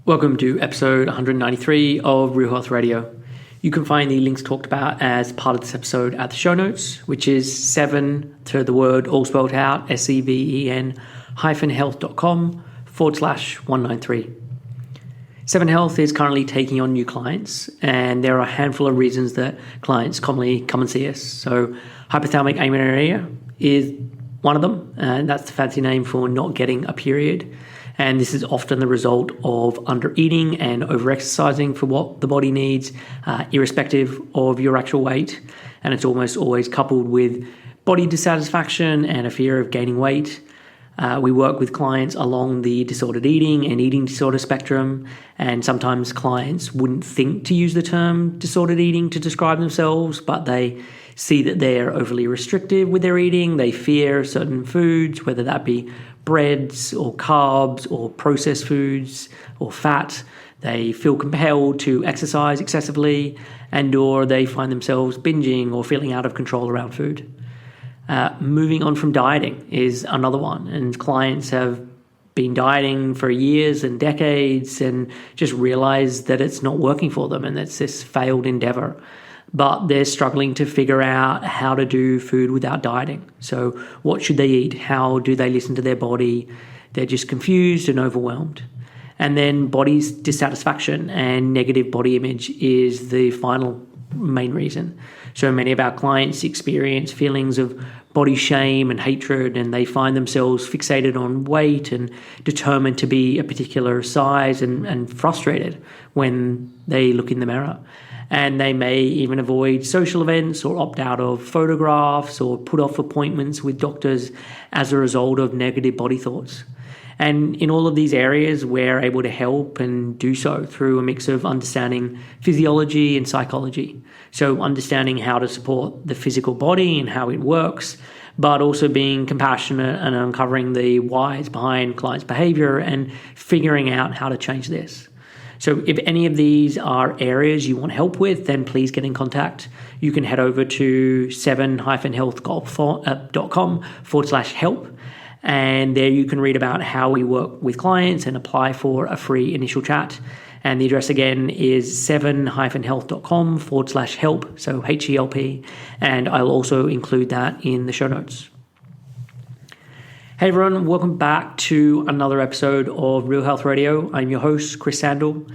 Welcome to episode 193 of Real Health Radio. You can find the links talked about as part of this episode at the show notes, which is 7 to the word all spelled out, seven-health.com/193. 7 Health is currently taking on new clients, and there are a handful of reasons that clients commonly come and see us. So hypothalamic amenorrhea is one of them, and that's the fancy name for not getting a period. And this is often the result of under-eating and over-exercising for what the body needs, irrespective of your actual weight. And it's almost always coupled with body dissatisfaction and a fear of gaining weight. We work with clients along the disordered eating and eating disorder spectrum, and sometimes clients wouldn't think to use the term disordered eating to describe themselves, but they see that they're overly restrictive with their eating. They fear certain foods, whether that be breads or carbs or processed foods or fat. They feel compelled to exercise excessively, and or they find themselves binging or feeling out of control around food. Moving on from dieting is another one, and clients have been dieting for years and decades and just realize that it's not working for them and it's this failed endeavor. But they're struggling to figure out how to do food without dieting. So what should they eat? How do they listen to their body? They're just confused and overwhelmed. And then body dissatisfaction and negative body image is the final main reason. So many of our clients experience feelings of body shame and hatred, and they find themselves fixated on weight and determined to be a particular size and frustrated when they look in the mirror. And they may even avoid social events or opt out of photographs or put off appointments with doctors as a result of negative body thoughts. And in all of these areas, we're able to help and do so through a mix of understanding physiology and psychology. So understanding how to support the physical body and how it works, but also being compassionate and uncovering the whys behind clients' behavior and figuring out how to change this. So if any of these are areas you want help with, then please get in contact. You can head over to 7-health.com/help. And there you can read about how we work with clients and apply for a free initial chat. And the address again is 7-health.com/help, so HELP. And I'll also include that in the show notes. Hey everyone, welcome back to another episode of Real Health Radio. I'm your host, Chris Sandel.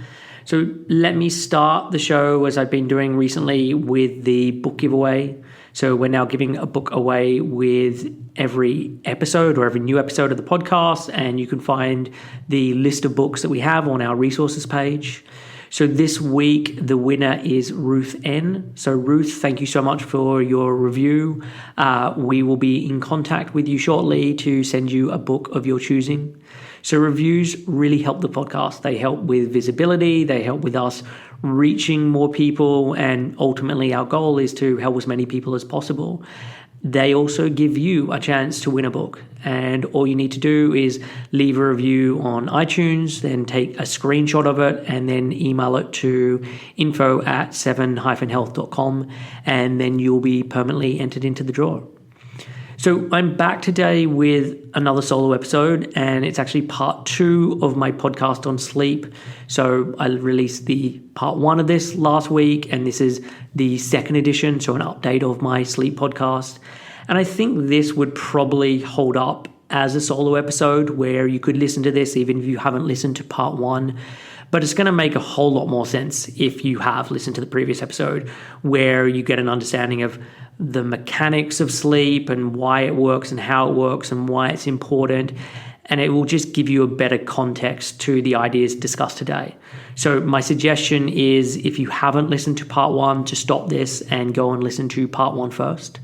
So let me start the show, as I've been doing recently, with the book giveaway. So we're now giving a book away with every episode or every new episode of the podcast, and you can find the list of books that we have on our resources page. So this week, the winner is Ruth N. So Ruth, thank you so much for your review. We will be in contact with you shortly to send you a book of your choosing. So reviews really help the podcast. They help with visibility. They help with us reaching more people. And ultimately, our goal is to help as many people as possible. They also give you a chance to win a book. And all you need to do is leave a review on iTunes, then take a screenshot of it, and then email it to info@7-health.com, and then you'll be permanently entered into the draw. So I'm back today with another solo episode, and it's actually part 2 of my podcast on sleep. So I released the part 1 of this last week, and this is the second edition, so an update of my sleep podcast. And I think this would probably hold up as a solo episode where you could listen to this even if you haven't listened to part 1. But it's going to make a whole lot more sense if you have listened to the previous episode, where you get an understanding of the mechanics of sleep and why it works and how it works and why it's important. And it will just give you a better context to the ideas discussed today. So my suggestion is, if you haven't listened to part 1, to stop this and go and listen to part 1 first.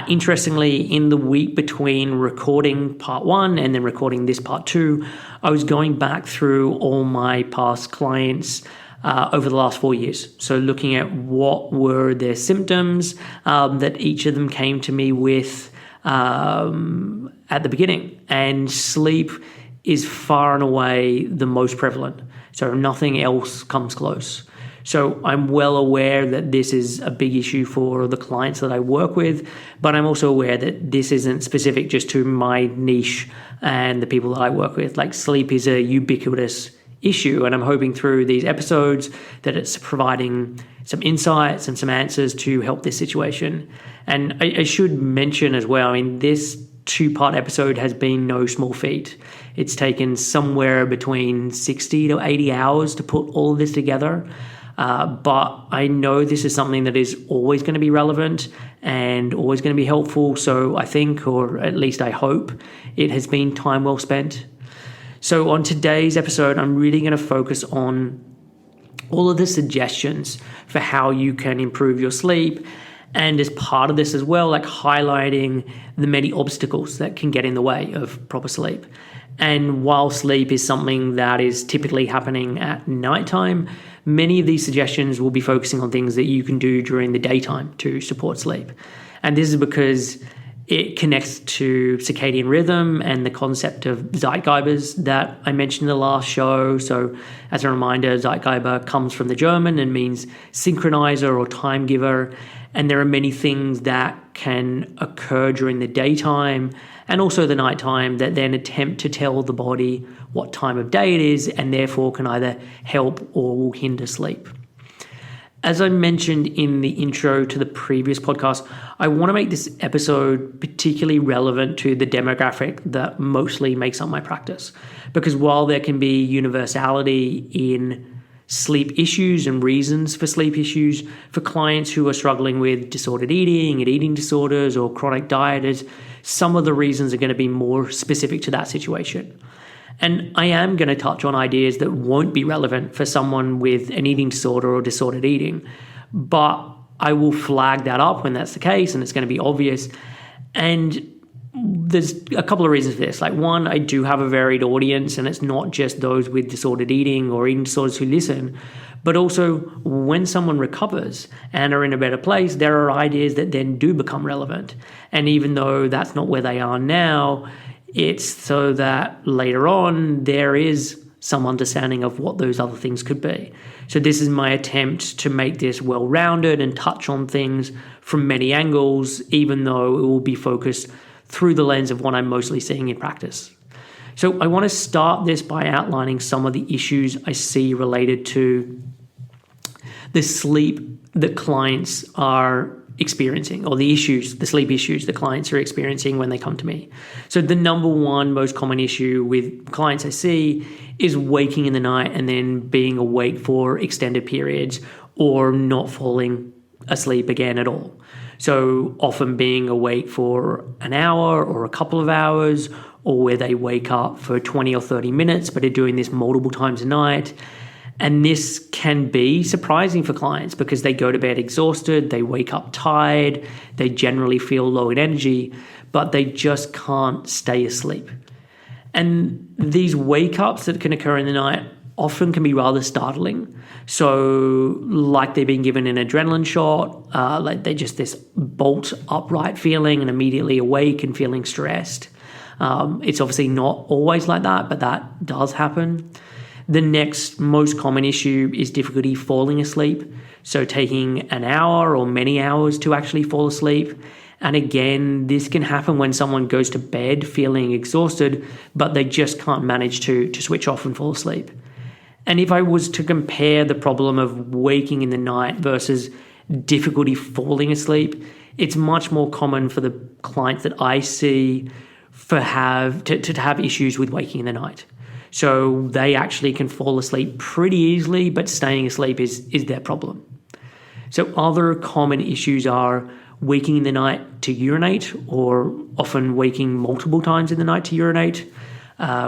Interestingly, in the week between recording part 1 and then recording this part 2, I was going back through all my past clients over the last 4 years. So looking at what were their symptoms that each of them came to me with at the beginning. And sleep is far and away the most prevalent. So nothing else comes close. So I'm well aware that this is a big issue for the clients that I work with, but I'm also aware that this isn't specific just to my niche and the people that I work with. Like, sleep is a ubiquitous issue. And I'm hoping through these episodes that it's providing some insights and some answers to help this situation. And I should mention as well, this 2-part episode has been no small feat. It's taken somewhere between 60 to 80 hours to put all of this together. But I know this is something that is always going to be relevant and always going to be helpful. So I think, or at least I hope, it has been time well spent. So on today's episode, I'm really going to focus on all of the suggestions for how you can improve your sleep. And as part of this as well, highlighting the many obstacles that can get in the way of proper sleep. And while sleep is something that is typically happening at nighttime, many of these suggestions will be focusing on things that you can do during the daytime to support sleep. And this is because it connects to circadian rhythm and the concept of Zeitgebers that I mentioned in the last show. So as a reminder, Zeitgeber comes from the German and means synchronizer or time giver. And there are many things that can occur during the daytime and also the nighttime that then attempt to tell the body what time of day it is and therefore can either help or will hinder sleep. As I mentioned in the intro to the previous podcast, I want to make this episode particularly relevant to the demographic that mostly makes up my practice. Because while there can be universality in sleep issues and reasons for sleep issues for clients who are struggling with disordered eating and eating disorders or chronic dieters, some of the reasons are going to be more specific to that situation. And I am going to touch on ideas that won't be relevant for someone with an eating disorder or disordered eating, but I will flag that up when that's the case and it's going to be obvious. And there's a couple of reasons for this. One, I do have a varied audience and it's not just those with disordered eating or eating disorders who listen, but also when someone recovers and are in a better place, there are ideas that then do become relevant. And even though that's not where they are now, it's so that later on there is some understanding of what those other things could be. So this is my attempt to make this well-rounded and touch on things from many angles, even though it will be focused through the lens of what I'm mostly seeing in practice. So I want to start this by outlining some of the issues I see related to the sleep that clients are experiencing, or the sleep issues that clients are experiencing when they come to me. So the number one most common issue with clients I see is waking in the night and then being awake for extended periods or not falling asleep again at all. So often being awake for an hour or a couple of hours, or where they wake up for 20 or 30 minutes, but are doing this multiple times a night. And this can be surprising for clients because they go to bed exhausted, they wake up tired, they generally feel low in energy, but they just can't stay asleep. And these wake-ups that can occur in the night often can be rather startling. So like they've been given an adrenaline shot, like they just this bolt upright feeling and immediately awake and feeling stressed. It's obviously not always like that, but that does happen. The next most common issue is difficulty falling asleep. So taking an hour or many hours to actually fall asleep. And again, this can happen when someone goes to bed feeling exhausted, but they just can't manage to switch off and fall asleep. And if I was to compare the problem of waking in the night versus difficulty falling asleep, it's much more common for the clients that I see to have issues with waking in the night. So they actually can fall asleep pretty easily, but staying asleep is their problem. So other common issues are waking in the night to urinate, or often waking multiple times in the night to urinate,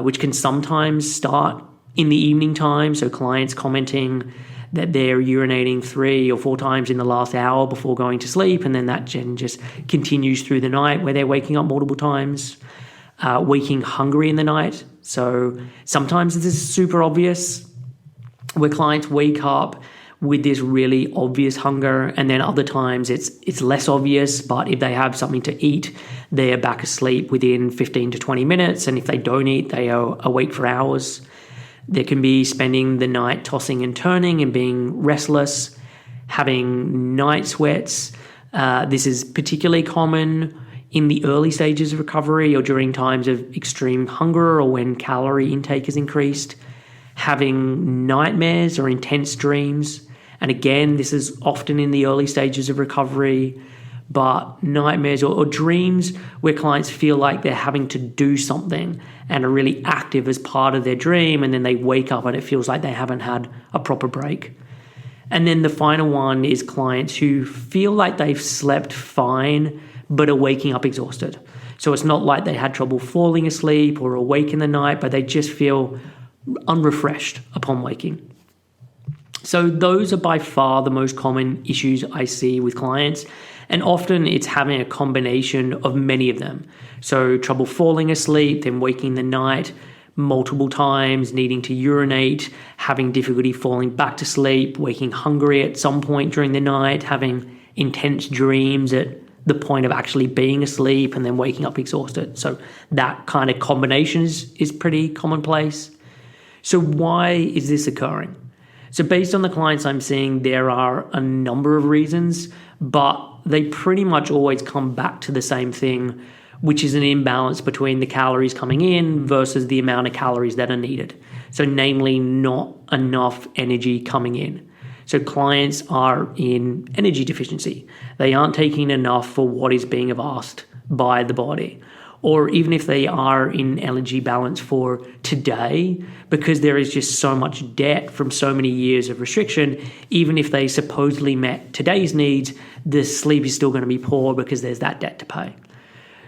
which can sometimes start in the evening time. So clients commenting that they're urinating 3 or 4 times in the last hour before going to sleep, and then that just continues through the night where they're waking up multiple times. Waking hungry in the night. So sometimes this is super obvious where clients wake up with this really obvious hunger, and then other times it's less obvious, but if they have something to eat, they're back asleep within 15 to 20 minutes, and if they don't eat, they are awake for hours. There can be spending the night tossing and turning and being restless, having night sweats. This is particularly common in the early stages of recovery or during times of extreme hunger or when calorie intake is increased. having nightmares or intense dreams. And again, this is often in the early stages of recovery, but nightmares or dreams where clients feel like they're having to do something and are really active as part of their dream, and then they wake up and it feels like they haven't had a proper break. And then the final one is clients who feel like they've slept fine but are waking up exhausted. So it's not like they had trouble falling asleep or awake in the night, but they just feel unrefreshed upon waking. So those are by far the most common issues I see with clients. And often it's having a combination of many of them. So trouble falling asleep, then waking in the night multiple times, needing to urinate, having difficulty falling back to sleep, waking hungry at some point during the night, having intense dreams at the point of actually being asleep, and then waking up exhausted. So that kind of combination is pretty commonplace. So why is this occurring? So based on the clients I'm seeing, there are a number of reasons, but they pretty much always come back to the same thing, which is an imbalance between the calories coming in versus the amount of calories that are needed. So namely, not enough energy coming in. So clients are in energy deficiency. They aren't taking enough for what is being asked by the body. Or even if they are in energy balance for today, because there is just so much debt from so many years of restriction, even if they supposedly met today's needs, the sleep is still going to be poor because there's that debt to pay.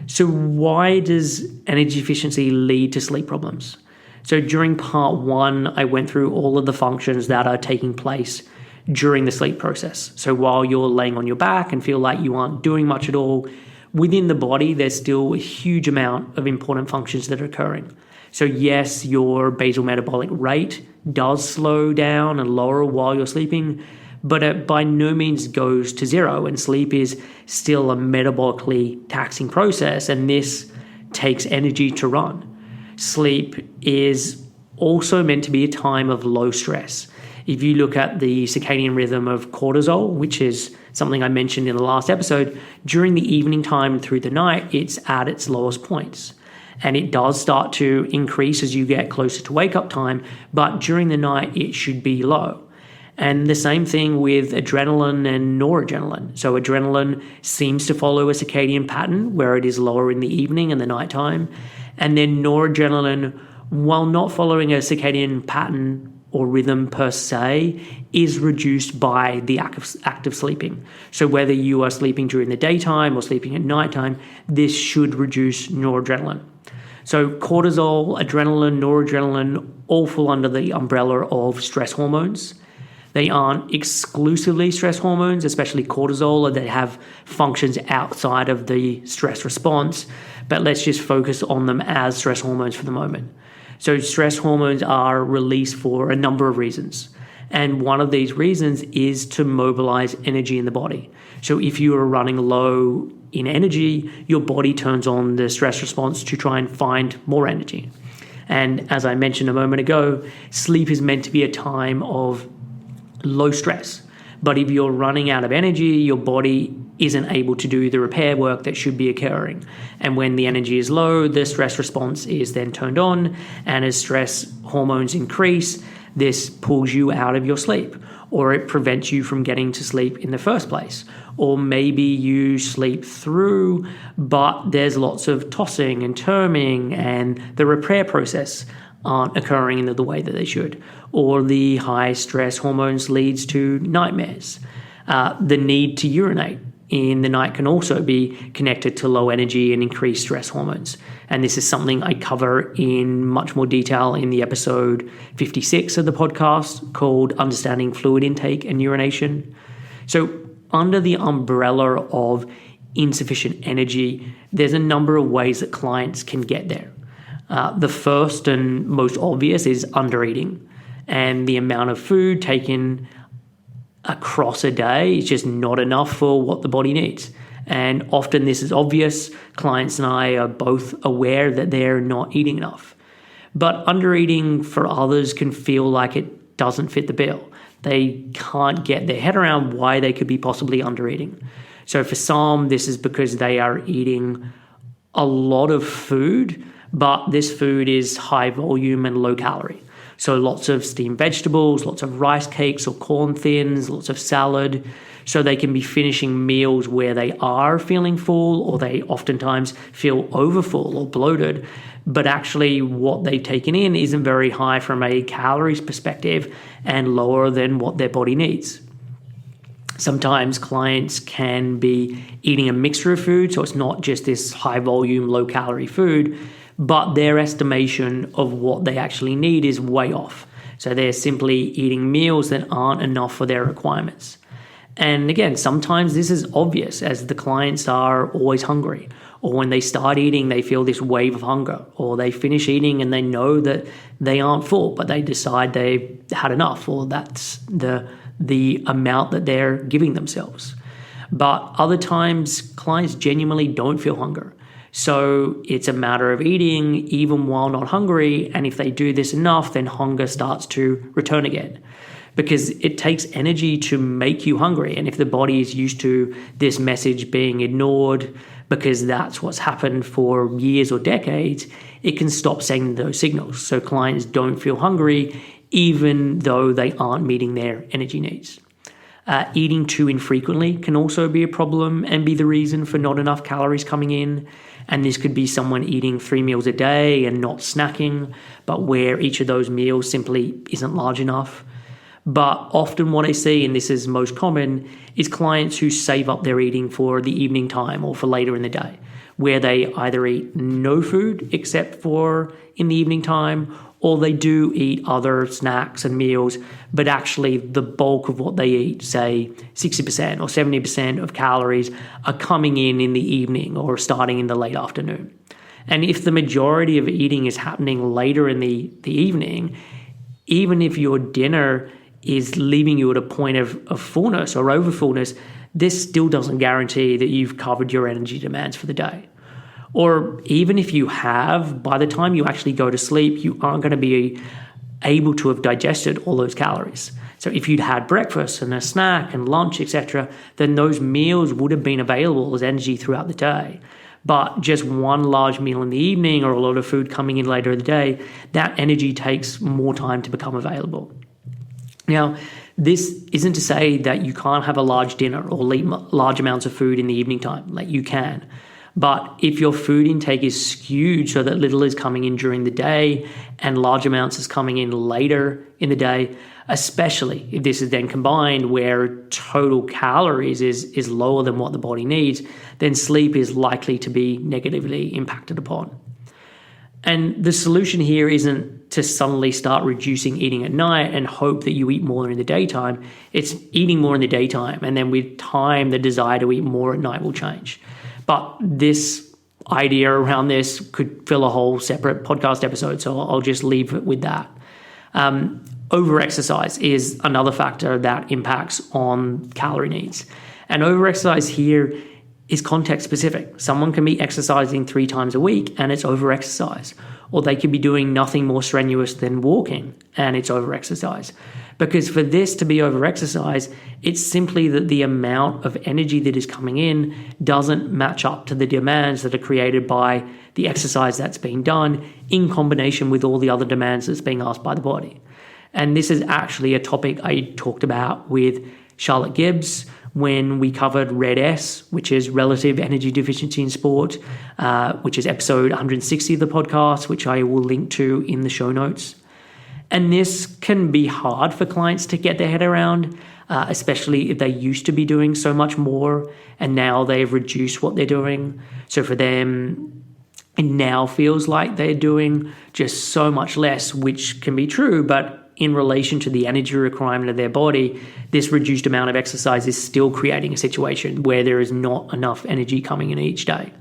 So why does energy deficiency lead to sleep problems? So during part 1, I went through all of the functions that are taking place during the sleep process. So while you're laying on your back and feel like you aren't doing much at all, within the body, there's still a huge amount of important functions that are occurring. So yes, your basal metabolic rate does slow down and lower while you're sleeping, but it by no means goes to zero, and sleep is still a metabolically taxing process, and this takes energy to run. Sleep is also meant to be a time of low stress. If you look at the circadian rhythm of cortisol, which is something I mentioned in the last episode, during the evening time through the night, it's at its lowest points. And it does start to increase as you get closer to wake up time, but during the night, it should be low. And the same thing with adrenaline and noradrenaline. So adrenaline seems to follow a circadian pattern where it is lower in the evening and the nighttime. And then noradrenaline, while not following a circadian pattern or rhythm per se, is reduced by the act of sleeping. So whether you are sleeping during the daytime or sleeping at nighttime, this should reduce noradrenaline. So cortisol, adrenaline, noradrenaline all fall under the umbrella of stress hormones. They aren't exclusively stress hormones, especially cortisol, or they have functions outside of the stress response, but let's just focus on them as stress hormones for the moment. So stress hormones are released for a number of reasons. And one of these reasons is to mobilize energy in the body. So if you are running low in energy, your body turns on the stress response to try and find more energy. And as I mentioned a moment ago, sleep is meant to be a time of low stress. But if you're running out of energy, your body isn't able to do the repair work that should be occurring. And when the energy is low, the stress response is then turned on. And as stress hormones increase, this pulls you out of your sleep, or it prevents you from getting to sleep in the first place. Or maybe you sleep through, but there's lots of tossing and turning, and the repair process aren't occurring in the way that they should. Or the high stress hormones leads to nightmares. The need to urinate in the night can also be connected to low energy and increased stress hormones. And this is something I cover in much more detail in the episode 56 of the podcast called Understanding Fluid Intake and Urination. So under the umbrella of insufficient energy, there's a number of ways that clients can get there. The first and most obvious is undereating, and the amount of food taken across a day is just not enough for what the body needs. And often this is obvious. Clients and I are both aware that they're not eating enough. But undereating for others can feel like it doesn't fit the bill. They can't get their head around why they could be possibly undereating. So for some, this is because they are eating a lot of food, but this food is high volume and low calorie. So lots of steamed vegetables, lots of rice cakes or corn thins, lots of salad. So they can be finishing meals where they are feeling full, or they oftentimes feel overfull or bloated, but actually what they've taken in isn't very high from a calories perspective and lower than what their body needs. Sometimes clients can be eating a mixture of food, so it's not just this high volume, low calorie food, but their estimation of what they actually need is way off. So they're simply eating meals that aren't enough for their requirements. And again, sometimes this is obvious as the clients are always hungry, or when they start eating, they feel this wave of hunger, or they finish eating and they know that they aren't full, but they decide they've had enough, or that's the amount that they're giving themselves. But other times, clients genuinely don't feel hunger. So it's a matter of eating even while not hungry, and if they do this enough, then hunger starts to return again. Because it takes energy to make you hungry. And if the body is used to this message being ignored because that's what's happened for years or decades, it can stop sending those signals. So clients don't feel hungry even though they aren't meeting their energy needs. Eating too infrequently can also be a problem and be the reason for not enough calories coming in. And this could be someone eating 3 meals a day and not snacking, but where each of those meals simply isn't large enough. But often what I see, and this is most common, is clients who save up their eating for the evening time or for later in the day, where they either eat no food except for in the evening time, or they do eat other snacks and meals, but actually the bulk of what they eat, say 60% or 70% of calories, are coming in the evening or starting in the late afternoon. And if the majority of eating is happening later in the evening, even if your dinner is leaving you at a point of fullness or overfullness, this still doesn't guarantee that you've covered your energy demands for the day. Or even if you have, by the time you actually go to sleep, you aren't going to be able to have digested all those calories. So if you'd had breakfast and a snack and lunch, etc., then those meals would have been available as energy throughout the day. But just one large meal in the evening or a lot of food coming in later in the day, that energy takes more time to become available. Now, this isn't to say that you can't have a large dinner or eat large amounts of food in the evening time, like you can. But if your food intake is skewed so that little is coming in during the day and large amounts is coming in later in the day, especially if this is then combined where total calories is lower than what the body needs, then sleep is likely to be negatively impacted upon. And the solution here isn't to suddenly start reducing eating at night and hope that you eat more in the daytime. It's eating more in the daytime, and then with time, the desire to eat more at night will change. But this idea around this could fill a whole separate podcast episode, so I'll just leave it with that. Overexercise is another factor that impacts on calorie needs. And overexercise here is context specific. Someone can be exercising 3 times a week and it's overexercise. Or they could be doing nothing more strenuous than walking and it's overexercise. Because for this to be overexercise, it's simply that the amount of energy that is coming in doesn't match up to the demands that are created by the exercise that's being done in combination with all the other demands that's being asked by the body. And this is actually a topic I talked about with Charlotte Gibbs when we covered RED-S, which is relative energy deficiency in sport, which is episode 160 of the podcast, which I will link to in the show notes. And this can be hard for clients to get their head around, especially if they used to be doing so much more and now they've reduced what they're doing. So for them, it now feels like they're doing just so much less, which can be true, but in relation to the energy requirement of their body, this reduced amount of exercise is still creating a situation where there is not enough energy coming in each day.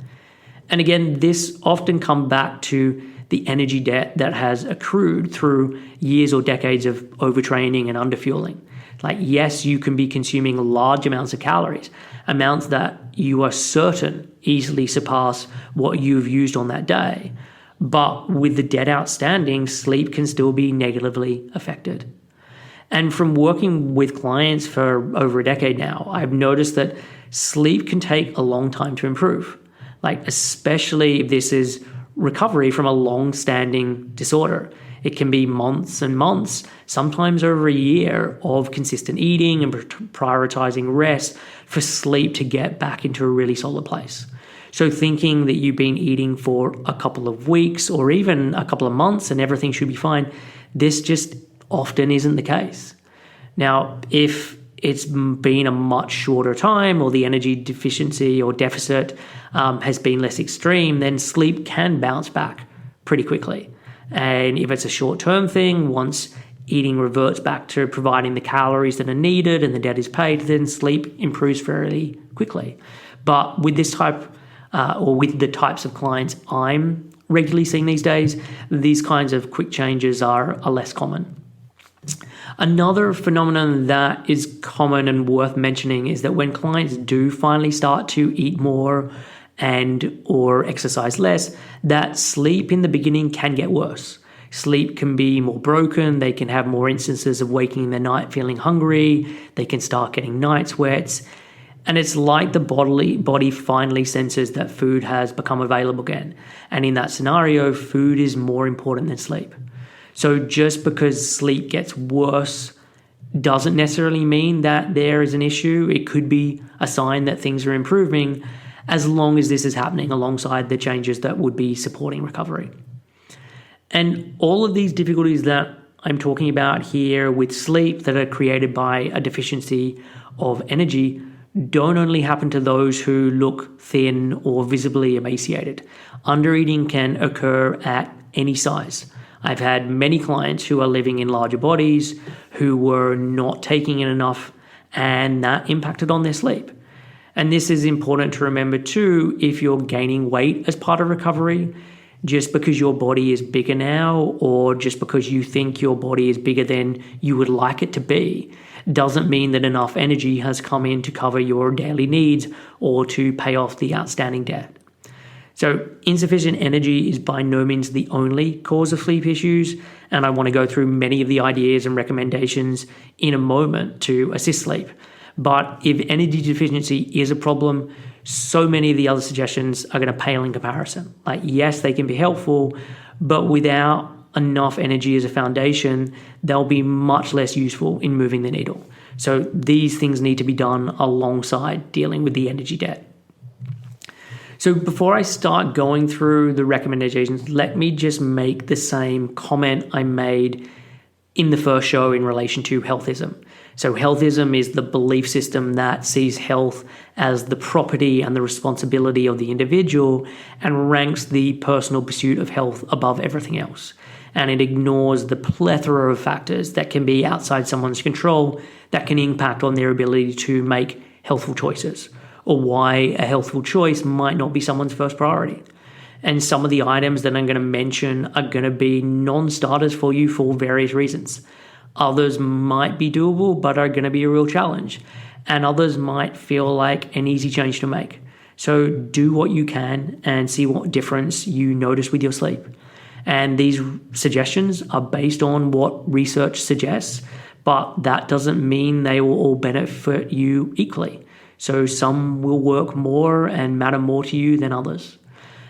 And again, this often comes back to the energy debt that has accrued through years or decades of overtraining and underfueling. Like, yes, you can be consuming large amounts of calories, amounts that you are certain easily surpass what you've used on that day. But with the debt outstanding, sleep can still be negatively affected. And from working with clients for over a decade now, I've noticed that sleep can take a long time to improve. Like, especially if this is recovery from a long-standing disorder. It can be months and months, sometimes over a year of consistent eating and prioritizing rest for sleep to get back into a really solid place. So thinking that you've been eating for a couple of weeks or even a couple of months and everything should be fine, this just often isn't the case. Now, if it's been a much shorter time or the energy deficiency or deficit has been less extreme, then sleep can bounce back pretty quickly. And if it's a short-term thing, once eating reverts back to providing the calories that are needed and the debt is paid, then sleep improves fairly quickly. But with this type or with the types of clients I'm regularly seeing these days, these kinds of quick changes are less common. Another phenomenon that is common and worth mentioning is that when clients do finally start to eat more and or exercise less, that sleep in the beginning can get worse. Sleep can be more broken. They can have more instances of waking in the night feeling hungry. They can start getting night sweats. And it's like the body finally senses that food has become available again. And in that scenario, food is more important than sleep. So just because sleep gets worse doesn't necessarily mean that there is an issue. It could be a sign that things are improving as long as this is happening alongside the changes that would be supporting recovery. And all of these difficulties that I'm talking about here with sleep that are created by a deficiency of energy don't only happen to those who look thin or visibly emaciated. Undereating can occur at any size. I've had many clients who are living in larger bodies who were not taking in enough, and that impacted on their sleep. And this is important to remember too if you're gaining weight as part of recovery. Just because your body is bigger now, or just because you think your body is bigger than you would like it to be, doesn't mean that enough energy has come in to cover your daily needs or to pay off the outstanding debt. So insufficient energy is by no means the only cause of sleep issues, and I want to go through many of the ideas and recommendations in a moment to assist sleep. But if energy deficiency is a problem, so many of the other suggestions are going to pale in comparison. Like, yes, they can be helpful, but without enough energy as a foundation, they'll be much less useful in moving the needle. So these things need to be done alongside dealing with the energy debt. So before I start going through the recommendations, let me just make the same comment I made in the first show in relation to healthism. So healthism is the belief system that sees health as the property and the responsibility of the individual and ranks the personal pursuit of health above everything else. And it ignores the plethora of factors that can be outside someone's control that can impact on their ability to make healthful choices, or why a healthful choice might not be someone's first priority. And some of the items that I'm going to mention are going to be non-starters for you for various reasons. Others might be doable, but are going to be a real challenge. And others might feel like an easy change to make. So do what you can and see what difference you notice with your sleep. And these suggestions are based on what research suggests, but that doesn't mean they will all benefit you equally. So some will work more and matter more to you than others.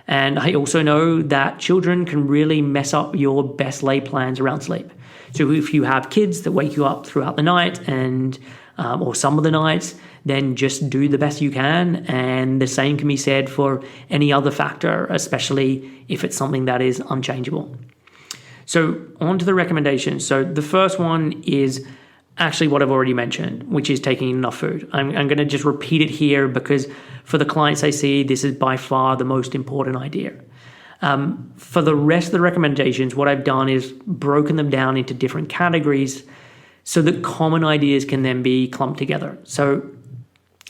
And I also know that children can really mess up your best laid plans around sleep. So if you have kids that wake you up throughout the night and or some of the nights, then just do the best you can. And the same can be said for any other factor, especially if it's something that is unchangeable. So on to the recommendations. So the first one is actually what I've already mentioned, which is taking enough food. I'm going to just repeat it here because for the clients I see, this is by far the most important idea. For the rest of the recommendations, what I've done is broken them down into different categories so that common ideas can then be clumped together. So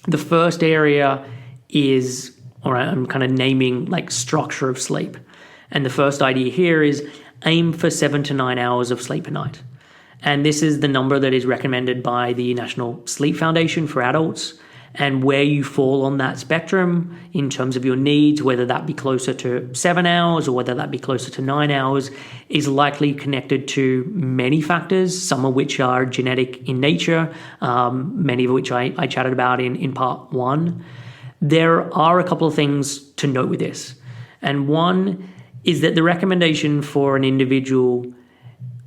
the first area is, or I'm kind of naming like structure of sleep. And the first idea here is aim for 7 to 9 hours of sleep a night. And this is the number that is recommended by the National Sleep Foundation for adults. And where you fall on that spectrum in terms of your needs, whether that be closer to 7 hours or whether that be closer to 9 hours, is likely connected to many factors, some of which are genetic in nature, many of which I chatted about in part one. There are a couple of things to note with this. And one is that the recommendation for an individual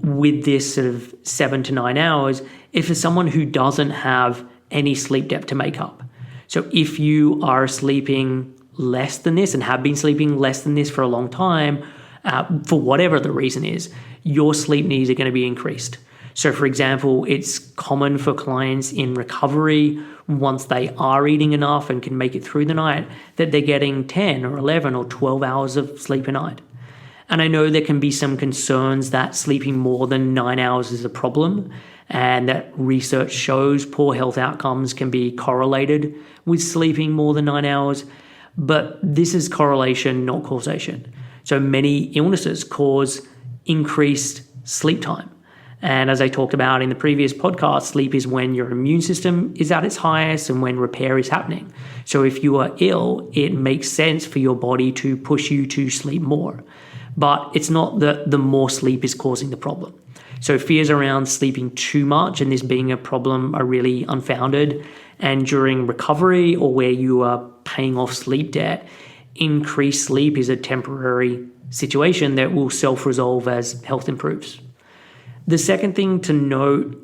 with this sort of 7 to 9 hours if for someone who doesn't have any sleep debt to make up. So if you are sleeping less than this and have been sleeping less than this for a long time, for whatever the reason is, your sleep needs are going to be increased. So for example, it's common for clients in recovery, once they are eating enough and can make it through the night, that they're getting 10 or 11 or 12 hours of sleep a night. And I know there can be some concerns that sleeping more than 9 hours is a problem, and that research shows poor health outcomes can be correlated with sleeping more than 9 hours. But this is correlation, not causation. So many illnesses cause increased sleep time. And as I talked about in the previous podcast, sleep is when your immune system is at its highest and when repair is happening. So if you are ill, it makes sense for your body to push you to sleep more. But it's not that the more sleep is causing the problem. So fears around sleeping too much and this being a problem are really unfounded. And during recovery or where you are paying off sleep debt, increased sleep is a temporary situation that will self-resolve as health improves. The second thing to note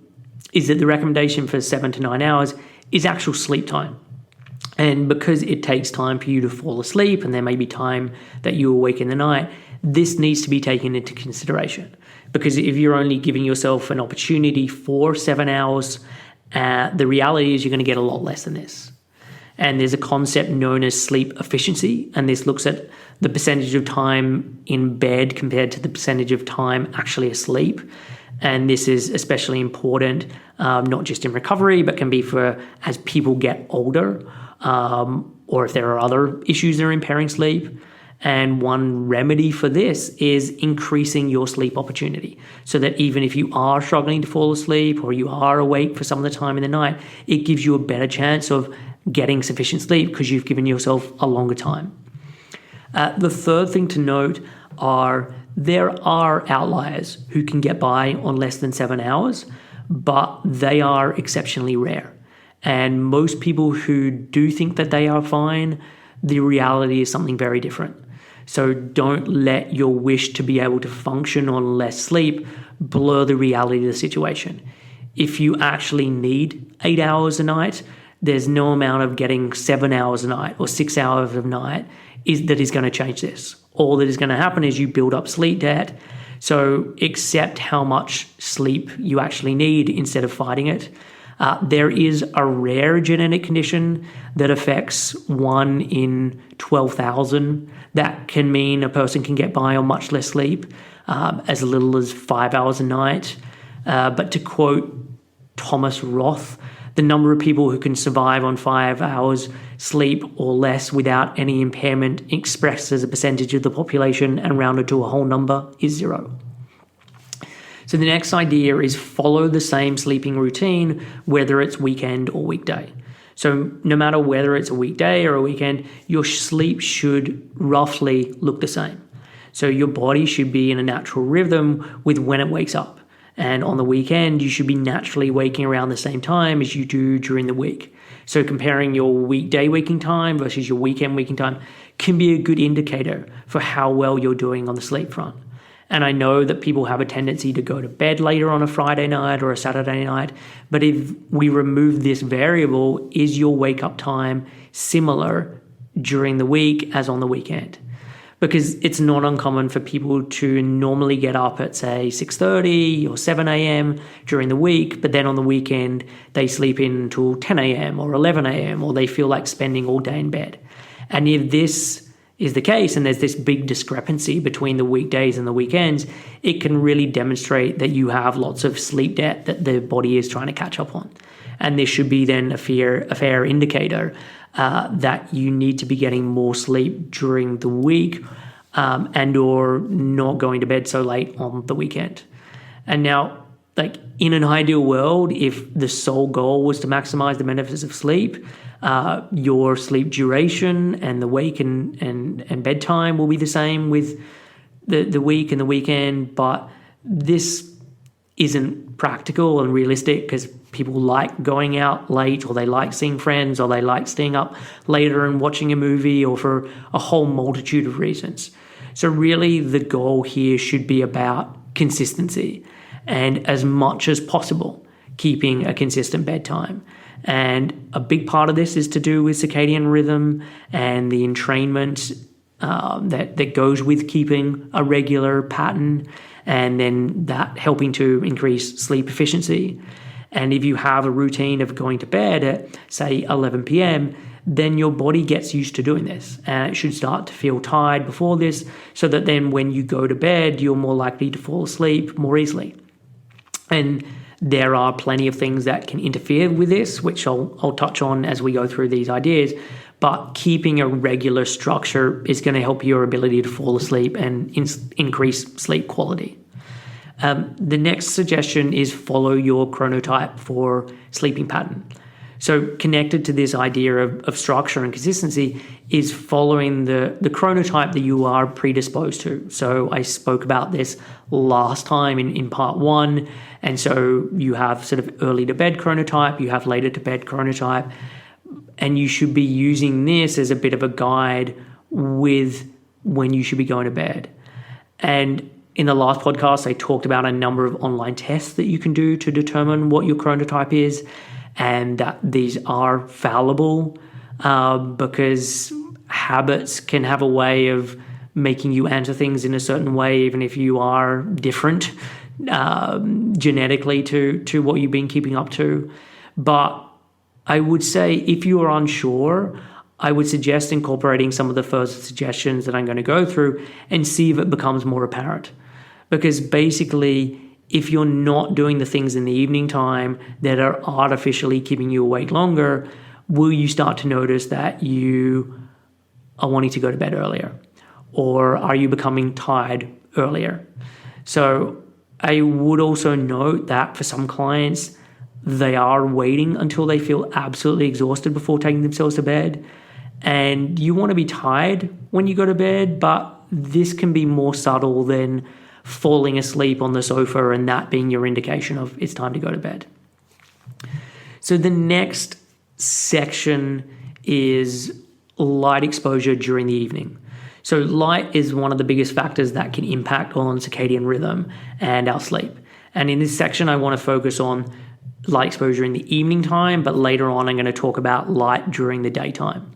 is that the recommendation for 7 to 9 hours is actual sleep time. And because it takes time for you to fall asleep and there may be time that you awake in the night, this needs to be taken into consideration. Because if you're only giving yourself an opportunity for 7 hours, the reality is you're going to get a lot less than this. And there's a concept known as sleep efficiency, and this looks at the percentage of time in bed compared to the percentage of time actually asleep. And this is especially important, not just in recovery, but can be for as people get older, or if there are other issues that are impairing sleep. And one remedy for this is increasing your sleep opportunity so that even if you are struggling to fall asleep or you are awake for some of the time in the night, it gives you a better chance of getting sufficient sleep because you've given yourself a longer time. The third thing to note are there are outliers who can get by on less than 7 hours, but they are exceptionally rare. And most people who do think that they are fine, the reality is something very different. So don't let your wish to be able to function on less sleep blur the reality of the situation. If you actually need 8 hours a night, there's no amount of getting 7 hours a night or 6 hours a night that is going to change this. All that is going to happen is you build up sleep debt. So accept how much sleep you actually need instead of fighting it. There is a rare genetic condition that affects 1 in 12,000. That can mean a person can get by on much less sleep, as little as 5 hours a night. But to quote Thomas Roth, the number of people who can survive on 5 hours sleep or less without any impairment expressed as a percentage of the population and rounded to a whole number is 0. So the next idea is follow the same sleeping routine, whether it's weekend or weekday. So no matter whether it's a weekday or a weekend, your sleep should roughly look the same. So your body should be in a natural rhythm with when it wakes up. And on the weekend, you should be naturally waking around the same time as you do during the week. So comparing your weekday waking time versus your weekend waking time can be a good indicator for how well you're doing on the sleep front. And I know that people have a tendency to go to bed later on a Friday night or a Saturday night. But if we remove this variable, is your wake up time similar during the week as on the weekend? Because it's not uncommon for people to normally get up at, say, 6:30 or 7 a.m. during the week, but then on the weekend they sleep in until 10 a.m. or 11 a.m. or they feel like spending all day in bed. And if this is the case and there's this big discrepancy between the weekdays and the weekends, it can really demonstrate that you have lots of sleep debt that the body is trying to catch up on. And this should be then a fair indicator that you need to be getting more sleep during the week and or not going to bed so late on the weekend. And now, like in an ideal world, if the sole goal was to maximize the benefits of sleep, your sleep duration and the wake and bedtime will be the same with the week and the weekend. But this isn't practical and realistic because people like going out late or they like seeing friends or they like staying up later and watching a movie or for a whole multitude of reasons. So really the goal here should be about consistency. and as much as possible, keeping a consistent bedtime. And a big part of this is to do with circadian rhythm and the entrainment that goes with keeping a regular pattern, and then that helping to increase sleep efficiency. And if you have a routine of going to bed at, say, 11 p.m., then your body gets used to doing this, and it should start to feel tired before this, so that then when you go to bed, you're more likely to fall asleep more easily. And there are plenty of things that can interfere with this, which I'll touch on as we go through these ideas. But keeping a regular structure is going to help your ability to fall asleep and increase sleep quality. The next suggestion is follow your chronotype for sleeping pattern. So connected to this idea of structure and consistency is following the chronotype that you are predisposed to. So I spoke about this last time in part 1. And so you have sort of early to bed chronotype, you have later to bed chronotype, and you should be using this as a bit of a guide with when you should be going to bed. And in the last podcast, I talked about a number of online tests that you can do to determine what your chronotype is, and that these are fallible because habits can have a way of making you answer things in a certain way, even if you are different genetically to what you've been keeping up to. But I would say if you are unsure, I would suggest incorporating some of the first suggestions that I'm going to go through and see if it becomes more apparent. Because basically, if you're not doing the things in the evening time that are artificially keeping you awake longer, will you start to notice that you are wanting to go to bed earlier? Or are you becoming tired earlier? So I would also note that for some clients, they are waiting until they feel absolutely exhausted before taking themselves to bed. And you want to be tired when you go to bed, but this can be more subtle than falling asleep on the sofa and that being your indication of it's time to go to bed. So the next section is light exposure during the evening. So light is one of the biggest factors that can impact on circadian rhythm and our sleep. And in this section, I want to focus on light exposure in the evening time, but later on I'm going to talk about light during the daytime.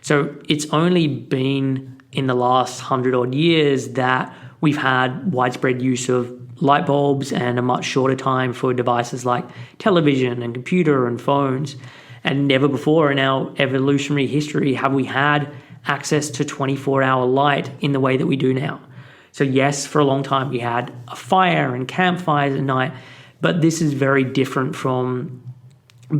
So it's only been in the last 100 odd years that we've had widespread use of light bulbs and a much shorter time for devices like television and computer and phones. And never before in our evolutionary history have we had access to 24-hour light in the way that we do now. So yes, for a long time we had a fire and campfires at night, but this is very different from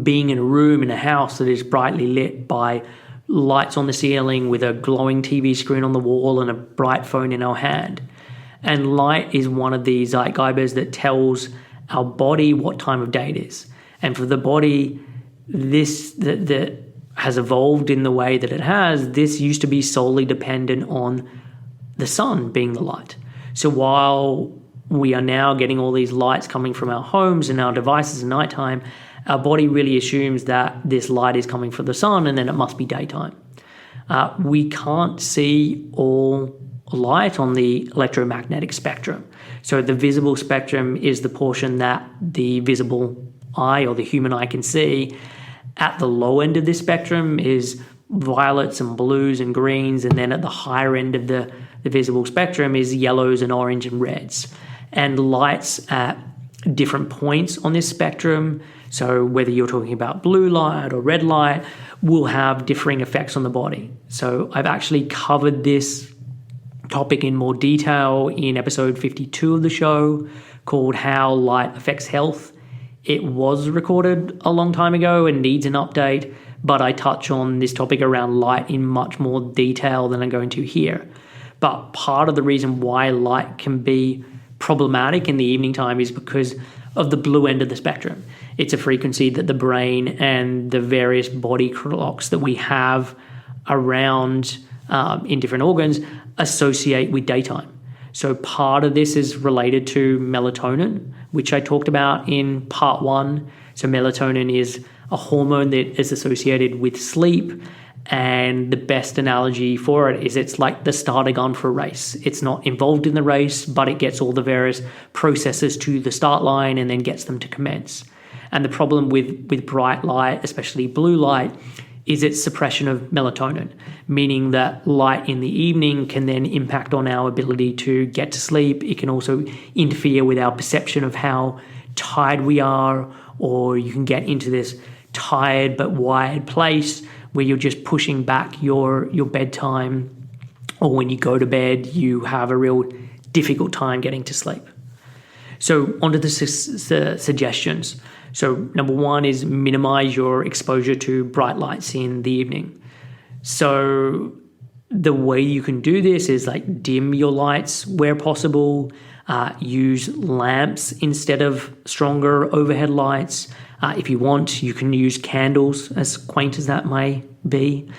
being in a room in a house that is brightly lit by lights on the ceiling with a glowing TV screen on the wall and a bright phone in our hand. And light is one of these zeitgeibers that tells our body what time of day it is. And for the body, this that has evolved in the way that it has, this used to be solely dependent on the sun being the light. So while we are now getting all these lights coming from our homes and our devices at nighttime, our body really assumes that this light is coming from the sun and then it must be daytime. We can't see all light on the electromagnetic spectrum. So the visible spectrum is the portion that the visible eye or the human eye can see. At the low end of this spectrum is violets and blues and greens, and then at the higher end of the visible spectrum is yellows and orange and reds. And lights at different points on this spectrum, so whether you're talking about blue light or red light, will have differing effects on the body. So I've actually covered this topic in more detail in episode 52 of the show called How Light Affects Health. It was recorded a long time ago and needs an update, but I touch on this topic around light in much more detail than I'm going to here. But part of the reason why light can be problematic in the evening time is because of the blue end of the spectrum. It's a frequency that the brain and the various body clocks that we have around in different organs associate with daytime. So part of this is related to melatonin, which I talked about in part 1. So melatonin is a hormone that is associated with sleep, And the best analogy for it is it's like the starter gun for a race. It's not involved in the race, but it gets all the various processes to the start line and then gets them to commence. And the problem with bright light, especially blue light, is its suppression of melatonin, meaning that light in the evening can then impact on our ability to get to sleep. It can also interfere with our perception of how tired we are, or you can get into this tired but wired place where you're just pushing back your bedtime, or when you go to bed, you have a real difficult time getting to sleep. So onto the suggestions. So number one is minimize your exposure to bright lights in the evening. So the way you can do this is like dim your lights where possible, use lamps instead of stronger overhead lights. If you want, you can use candles, as quaint as that may be.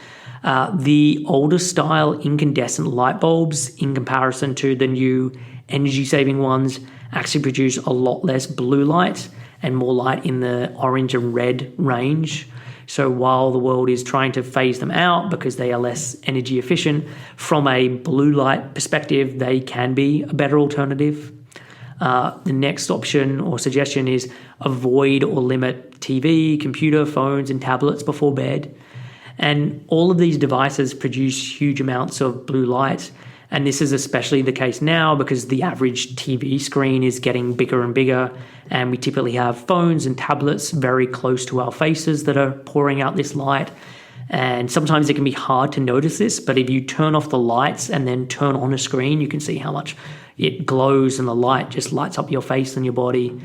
The older style incandescent light bulbs, in comparison to the new energy-saving ones, actually produce a lot less blue light and more light in the orange and red range. So while the world is trying to phase them out because they are less energy efficient, from a blue light perspective, they can be a better alternative. The next option or suggestion is avoid or limit TV, computer, phones, and tablets before bed. And all of these devices produce huge amounts of blue light. And this is especially the case now because the average TV screen is getting bigger and bigger. And we typically have phones and tablets very close to our faces that are pouring out this light. And sometimes it can be hard to notice this, but if you turn off the lights and then turn on a screen, you can see how much it glows and the light just lights up your face and your body.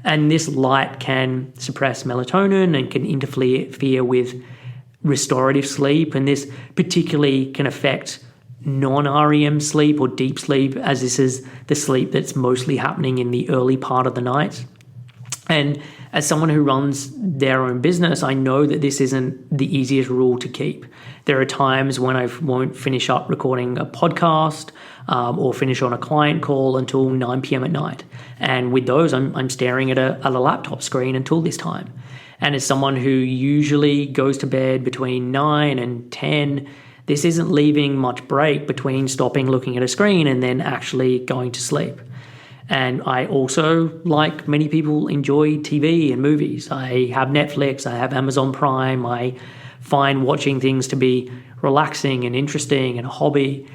And this light can suppress melatonin and can interfere with restorative sleep. And this particularly can affect non-REM sleep or deep sleep, as this is the sleep that's mostly happening in the early part of the night. And as someone who runs their own business, I know that this isn't the easiest rule to keep. There are times when I won't finish up recording a podcast or finish on a client call until 9 p.m. at night. And with those, I'm staring at a laptop screen until this time. And as someone who usually goes to bed between 9 and 10, this isn't leaving much break between stopping looking at a screen and then actually going to sleep. And I also, like many people, enjoy TV and movies. I have Netflix, I have Amazon Prime. I find watching things to be relaxing and interesting and a hobby.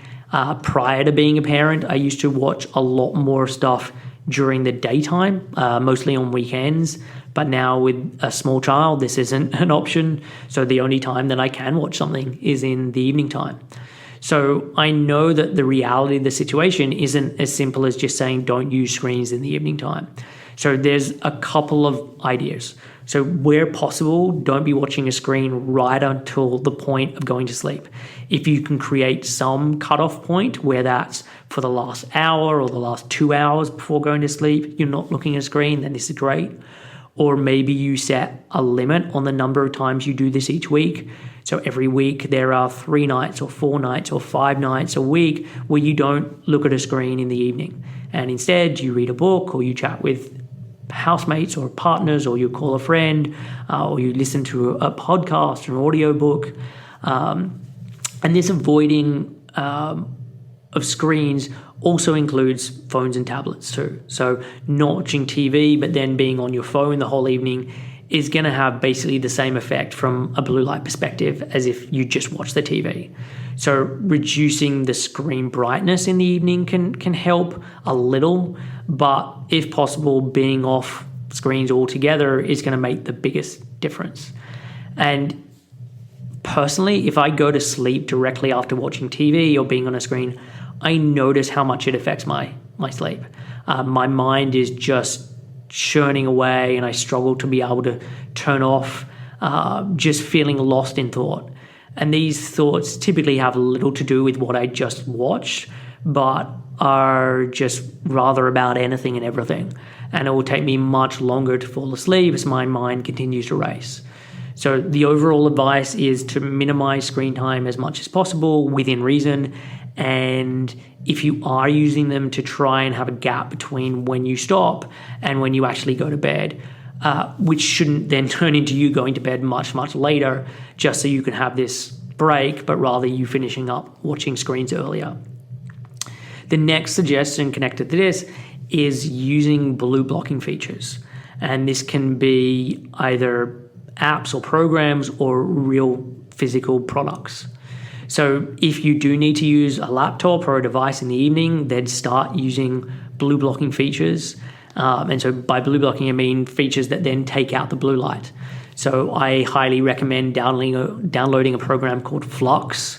Prior to being a parent, I used to watch a lot more stuff during the daytime, mostly on weekends. But now with a small child, this isn't an option. So the only time that I can watch something is in the evening time. So I know that the reality of the situation isn't as simple as just saying don't use screens in the evening time. So there's a couple of ideas. So where possible, don't be watching a screen right until the point of going to sleep. If you can create some cutoff point where that's for the last hour or the last 2 hours before going to sleep, you're not looking at a screen, then this is great. Or maybe you set a limit on the number of times you do this each week. So every week there are 3 nights or 4 nights or 5 nights a week where you don't look at a screen in the evening. And instead you read a book or you chat with housemates or partners or you call a friend or you listen to a podcast or an audio book. And this avoiding of screens also includes phones and tablets too. So not watching TV but then being on your phone the whole evening is going to have basically the same effect from a blue light perspective as if you just watch the TV. So reducing the screen brightness in the evening can help a little, but if possible, being off screens altogether is going to make the biggest difference. And personally, if I go to sleep directly after watching TV or being on a screen, I notice how much it affects my sleep. My mind is just churning away and I struggle to be able to turn off, just feeling lost in thought. And these thoughts typically have little to do with what I just watched, but are just rather about anything and everything. And it will take me much longer to fall asleep as my mind continues to race. So the overall advice is to minimize screen time as much as possible within reason. And if you are using them, to try and have a gap between when you stop and when you actually go to bed, which shouldn't then turn into you going to bed much, much later, just so you can have this break, but rather you finishing up watching screens earlier. The next suggestion connected to this is using blue blocking features. And this can be either apps or programs or real physical products. So if you do need to use a laptop or a device in the evening, then start using blue blocking features. And so by blue blocking, I mean features that then take out the blue light. So I highly recommend downloading a program called Flux,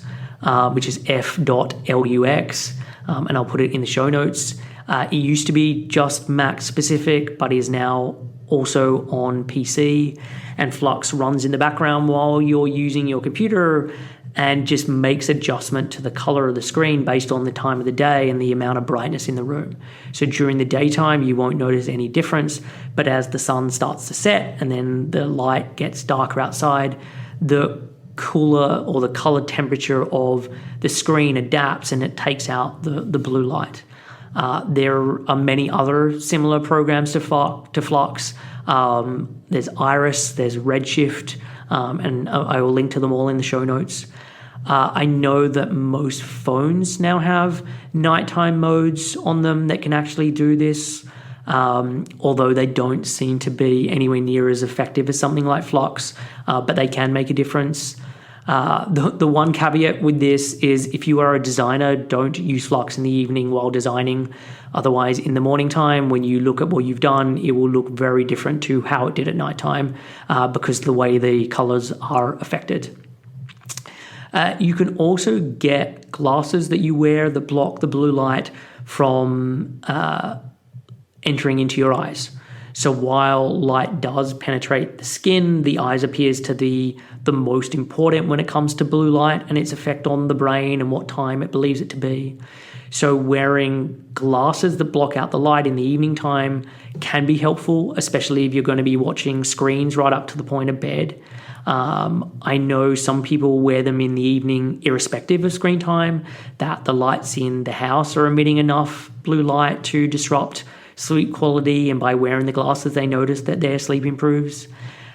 which is f.lux, and I'll put it in the show notes. It used to be just Mac specific, but is now also on PC. And Flux runs in the background while you're using your computer and just makes adjustment to the color of the screen based on the time of the day and the amount of brightness in the room. So during the daytime, you won't notice any difference, but as the sun starts to set and then the light gets darker outside, the cooler or the color temperature of the screen adapts and it takes out the blue light. There are many other similar programs to Flux. There's Iris, there's Redshift, and I will link to them all in the show notes. I know that most phones now have nighttime modes on them that can actually do this, although they don't seem to be anywhere near as effective as something like Flux, but they can make a difference. The one caveat with this is if you are a designer, don't use Flux in the evening while designing. Otherwise, in the morning time, when you look at what you've done, it will look very different to how it did at nighttime because of the way the colors are affected. You can also get glasses that you wear that block the blue light from entering into your eyes. So while light does penetrate the skin, the eyes appears to be the most important when it comes to blue light and its effect on the brain and what time it believes it to be. So wearing glasses that block out the light in the evening time can be helpful, especially if you're going to be watching screens right up to the point of bed. I know some people wear them in the evening irrespective of screen time, that the lights in the house are emitting enough blue light to disrupt sleep quality, and by wearing the glasses they notice that their sleep improves.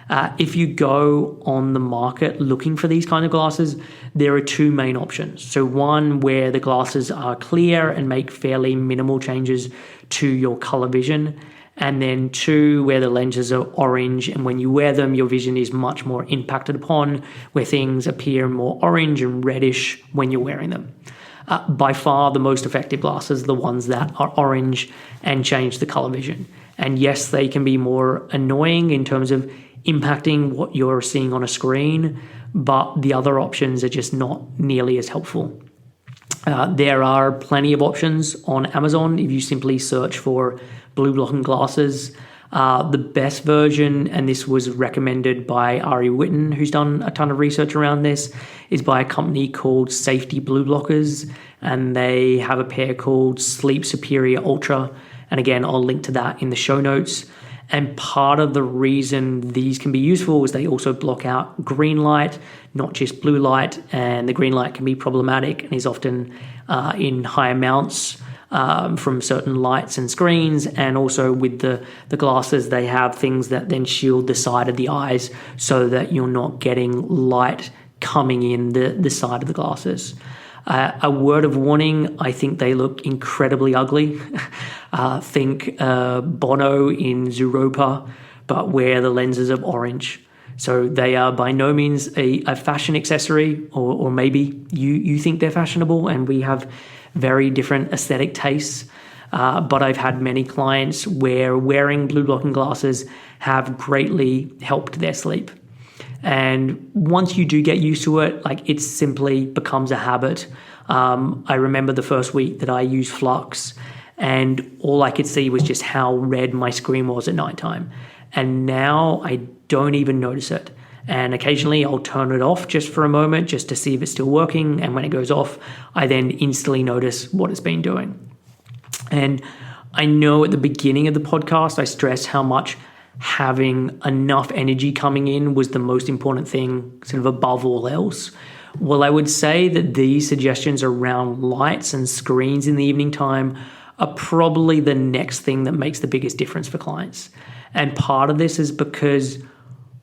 If you go on the market looking for these kind of glasses, there are two main options. So one where the glasses are clear and make fairly minimal changes to your color vision, and then two where the lenses are orange, and when you wear them your vision is much more impacted upon, where things appear more orange and reddish when you're wearing them. By far the most effective glasses are the ones that are orange and change the color vision. And yes, they can be more annoying in terms of impacting what you're seeing on a screen, but the other options are just not nearly as helpful. There are plenty of options on Amazon if you simply search for blue blocking glasses. The best version, and this was recommended by Ari Witten, who's done a ton of research around this, is by a company called Safety Blue Blockers, and they have a pair called Sleep Superior Ultra. And again, I'll link to that in the show notes. And part of the reason these can be useful is they also block out green light, not just blue light, and the green light can be problematic and is often in high amounts from certain lights and screens. And also with the glasses, they have things that then shield the side of the eyes so that you're not getting light coming in the side of the glasses. A word of warning, I think they look incredibly ugly. Think Bono in Zooropa, but where the lenses are orange. So they are by no means a fashion accessory, or maybe you think they're fashionable and we have very different aesthetic tastes. But I've had many clients where wearing blue blocking glasses have greatly helped their sleep. And once you do get used to it, like it simply becomes a habit. I remember the first week that I used Flux, and all I could see was just how red my screen was at nighttime. And now I don't even notice it. And occasionally I'll turn it off just for a moment just to see if it's still working. And when it goes off, I then instantly notice what it's been doing. And I know at the beginning of the podcast, I stressed how much having enough energy coming in was the most important thing, sort of above all else. Well, I would say that these suggestions around lights and screens in the evening time are probably the next thing that makes the biggest difference for clients. And part of this is because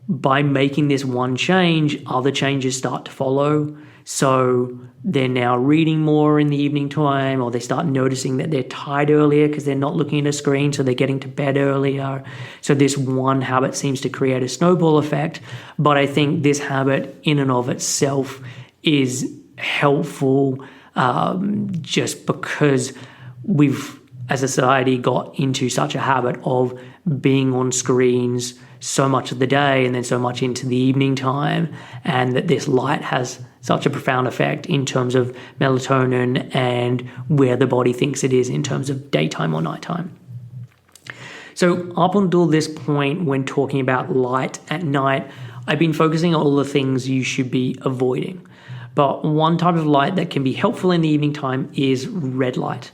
by making this one change, other changes start to follow. So they're now reading more in the evening time, or they start noticing that they're tired earlier because they're not looking at a screen, so they're getting to bed earlier. So this one habit seems to create a snowball effect. But I think this habit in and of itself is helpful just because we've, as a society, got into such a habit of being on screens so much of the day and then so much into the evening time, and that this light has such a profound effect in terms of melatonin and where the body thinks it is in terms of daytime or nighttime. So up until this point, when talking about light at night, I've been focusing on all the things you should be avoiding. But one type of light that can be helpful in the evening time is red light.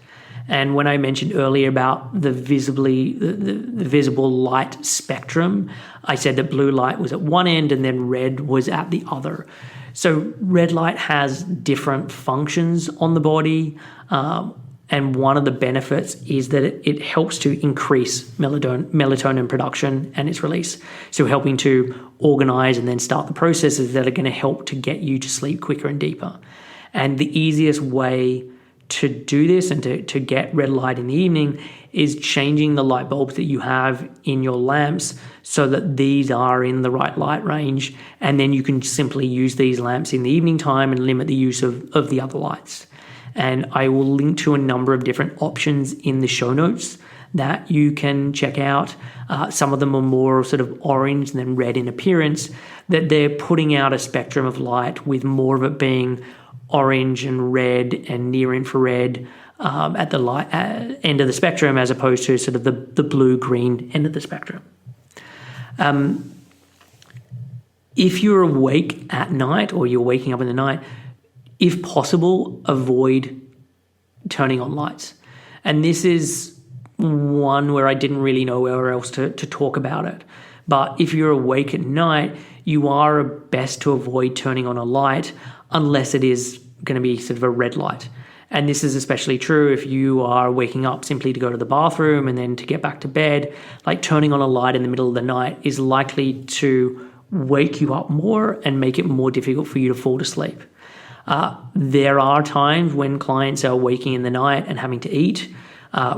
And when I mentioned earlier about the visible light spectrum, I said that blue light was at one end and then red was at the other. So red light has different functions on the body, and one of the benefits is that it helps to increase melatonin production and its release. So helping to organize and then start the processes that are going to help to get you to sleep quicker and deeper. And the easiest way to do this and to get red light in the evening is changing the light bulbs that you have in your lamps so that these are in the right light range, and then you can simply use these lamps in the evening time and limit the use of the other lights. And I will link to a number of different options in the show notes that you can check out. Some of them are more sort of orange and then red in appearance, that they're putting out a spectrum of light with more of it being orange and red and near infrared at the light end of the spectrum, as opposed to sort of the blue-green end of the spectrum. If you're awake at night or you're waking up in the night, if possible, avoid turning on lights. And this is one where I didn't really know where else to talk about it. But if you're awake at night, you are best to avoid turning on a light unless it is going to be sort of a red light. And this is especially true if you are waking up simply to go to the bathroom and then to get back to bed. Like turning on a light in the middle of the night is likely to wake you up more and make it more difficult for you to fall to sleep. There are times when clients are waking in the night and having to eat,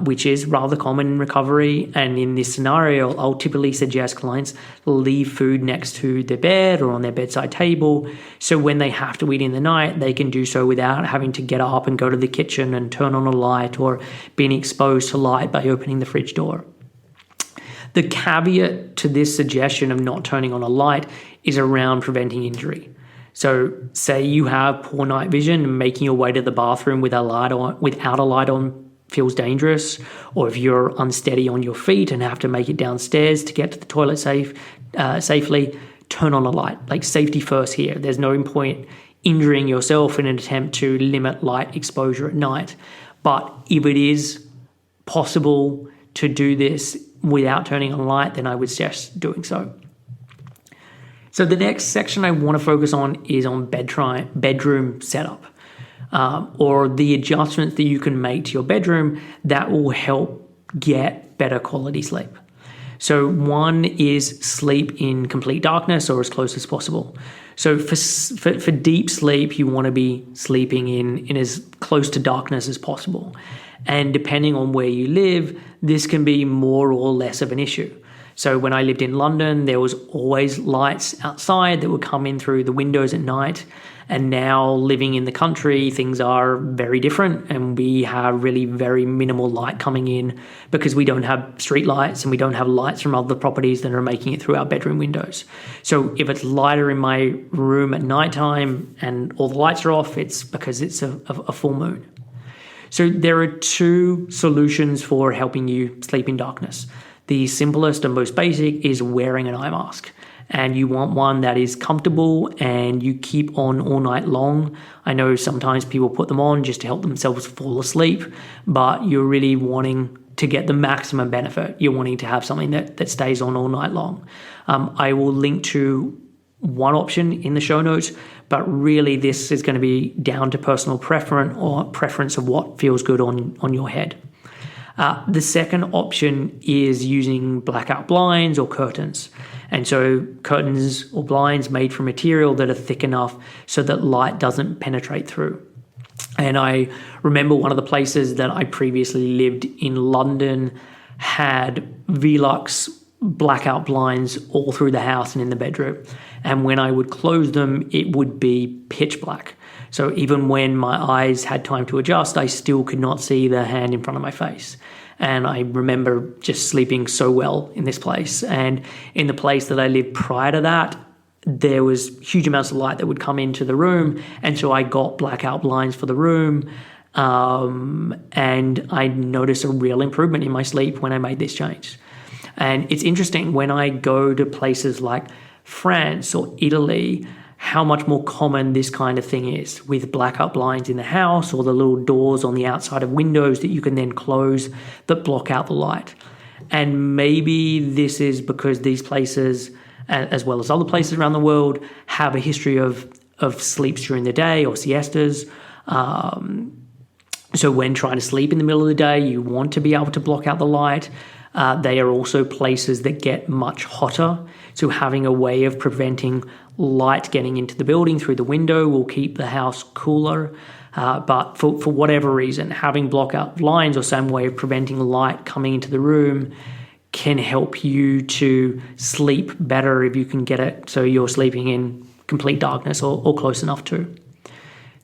which is rather common in recovery. And in this scenario, I'll typically suggest clients leave food next to their bed or on their bedside table. So when they have to eat in the night, they can do so without having to get up and go to the kitchen and turn on a light or being exposed to light by opening the fridge door. The caveat to this suggestion of not turning on a light is around preventing injury. So say you have poor night vision and making your way to the bathroom without a light on feels dangerous, or if you're unsteady on your feet and have to make it downstairs to get to the toilet safely, turn on a light. Like safety first here. There's no point injuring yourself in an attempt to limit light exposure at night. But if it is possible to do this without turning on light, then I would suggest doing so. So the next section I want to focus on is on bedroom setup, or the adjustments that you can make to your bedroom that will help get better quality sleep. So one is sleep in complete darkness or as close as possible. So for deep sleep, you want to be sleeping in as close to darkness as possible. And depending on where you live, this can be more or less of an issue. So when I lived in London, there was always lights outside that would come in through the windows at night. And now living in the country, things are very different, and we have really very minimal light coming in because we don't have street lights and we don't have lights from other properties that are making it through our bedroom windows. So if it's lighter in my room at nighttime and all the lights are off, it's because it's a full moon. So there are two solutions for helping you sleep in darkness. The simplest and most basic is wearing an eye mask. And you want one that is comfortable and you keep on all night long. I know sometimes people put them on just to help themselves fall asleep, but you're really wanting to get the maximum benefit. You're wanting to have something that stays on all night long. I will link to one option in the show notes, but really this is going to be down to personal preference of what feels good on your head. The second option is using blackout blinds or curtains. And so curtains or blinds made from material that are thick enough so that light doesn't penetrate through. And I remember one of the places that I previously lived in London had Velux blackout blinds all through the house and in the bedroom. And when I would close them, it would be pitch black. So even when my eyes had time to adjust, I still could not see the hand in front of my face. And I remember just sleeping so well in this place. And in the place that I lived prior to that, there was huge amounts of light that would come into the room. And so I got blackout blinds for the room. And I noticed a real improvement in my sleep when I made this change. And it's interesting when I go to places like France or Italy, how much more common this kind of thing is with blackout blinds in the house or the little doors on the outside of windows that you can then close that block out the light. And maybe this is because these places, as well as other places around the world, have a history of sleeps during the day or siestas. So when trying to sleep in the middle of the day, you want to be able to block out the light. They are also places that get much hotter. So having a way of preventing light getting into the building through the window will keep the house cooler. But for whatever reason, having blackout blinds or some way of preventing light coming into the room can help you to sleep better if you can get it so you're sleeping in complete darkness or close enough to.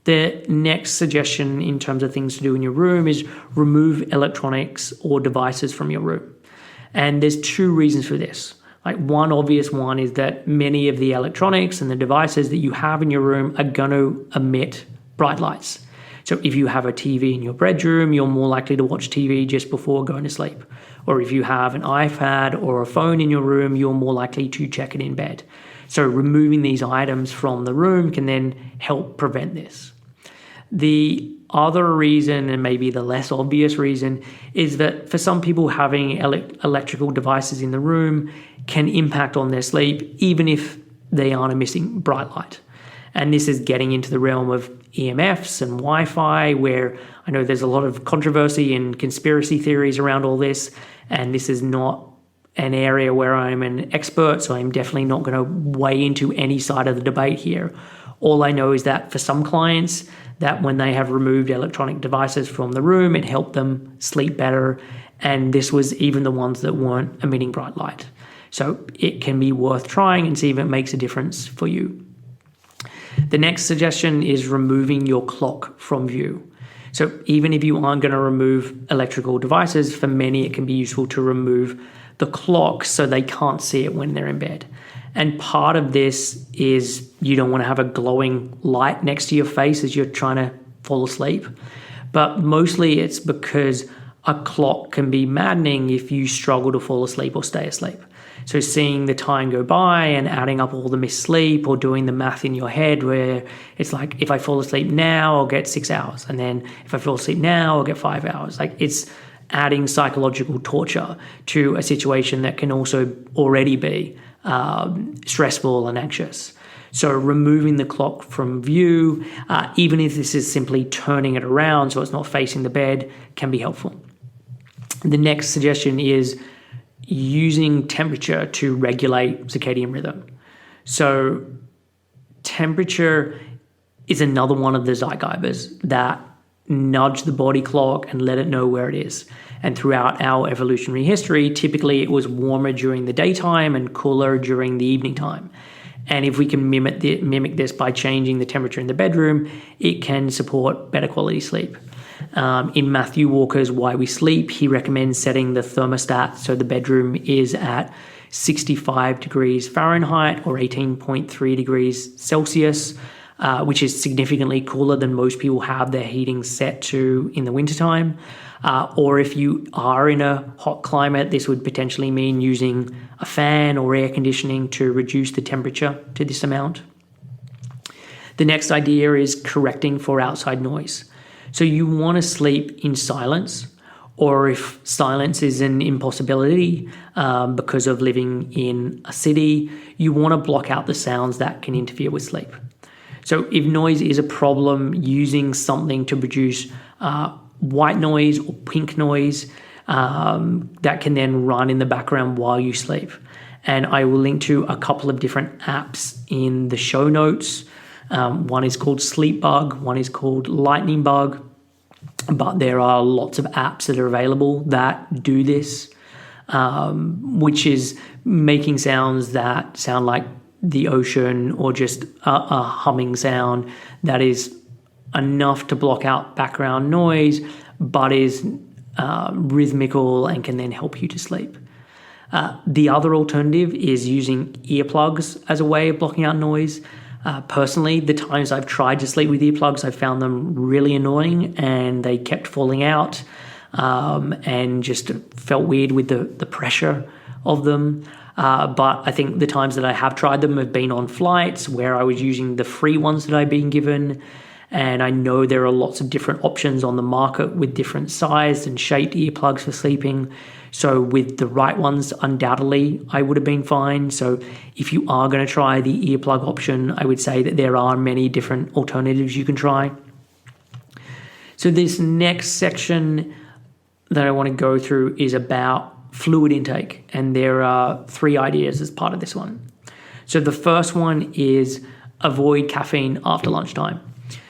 The next suggestion in terms of things to do in your room is remove electronics or devices from your room. And there's two reasons for this. Like one obvious one is that many of the electronics and the devices that you have in your room are going to emit bright lights. So if you have a TV in your bedroom, you're more likely to watch TV just before going to sleep. Or if you have an iPad or a phone in your room, you're more likely to check it in bed. So removing these items from the room can then help prevent this. The other reason, and maybe the less obvious reason, is that for some people having electrical devices in the room can impact on their sleep, even if they aren't emitting bright light. And this is getting into the realm of EMFs and Wi-Fi, where I know there's a lot of controversy and conspiracy theories around all this, and this is not an area where I'm an expert, so I'm definitely not going to weigh into any side of the debate here. All I know is that for some clients, that when they have removed electronic devices from the room, it helped them sleep better. And this was even the ones that weren't emitting bright light. So it can be worth trying and see if it makes a difference for you. The next suggestion is removing your clock from view. So even if you aren't going to remove electrical devices, for many it can be useful to remove the clock so they can't see it when they're in bed. And part of this is you don't want to have a glowing light next to your face as you're trying to fall asleep. But mostly it's because a clock can be maddening if you struggle to fall asleep or stay asleep. So seeing the time go by and adding up all the missed sleep or doing the math in your head where it's like, if I fall asleep now, I'll get 6 hours. And then if I fall asleep now, I'll get 5 hours. Like it's adding psychological torture to a situation that can also already be stressful and anxious. So removing the clock from view, even if this is simply turning it around so it's not facing the bed, can be helpful. The next suggestion is using temperature to regulate circadian rhythm. So temperature is another one of the zeitgebers that nudge the body clock and let it know where it is. And throughout our evolutionary history, typically it was warmer during the daytime and cooler during the evening time. And if we can mimic this by changing the temperature in the bedroom, it can support better quality sleep. In Matthew Walker's Why We Sleep, he recommends setting the thermostat so the bedroom is at 65 degrees Fahrenheit or 18.3 degrees Celsius, which is significantly cooler than most people have their heating set to in the wintertime. Or if you are in a hot climate, this would potentially mean using a fan or air conditioning to reduce the temperature to this amount. The next idea is correcting for outside noise. So you want to sleep in silence, or if silence is an impossibility because of living in a city, you want to block out the sounds that can interfere with sleep. So if noise is a problem, using something to produce white noise or pink noise that can then run in the background while you sleep. And I will link to a couple of different apps in the show notes. One is called Sleep Bug, one is called Lightning Bug, but there are lots of apps that are available that do this, which is making sounds that sound like the ocean or just a humming sound that is enough to block out background noise, but is rhythmical and can then help you to sleep. The other alternative is using earplugs as a way of blocking out noise. Personally, the times I've tried to sleep with earplugs, I found them really annoying and they kept falling out, and just felt weird with the pressure of them. But I think the times that I have tried them have been on flights where I was using the free ones that I've been given. And I know there are lots of different options on the market with different sized and shaped earplugs for sleeping. So with the right ones, undoubtedly, I would have been fine. So if you are going to try the earplug option, I would say that there are many different alternatives you can try. So this next section that I want to go through is about fluid intake. And there are 3 ideas as part of this one. So the first one is avoid caffeine after lunchtime.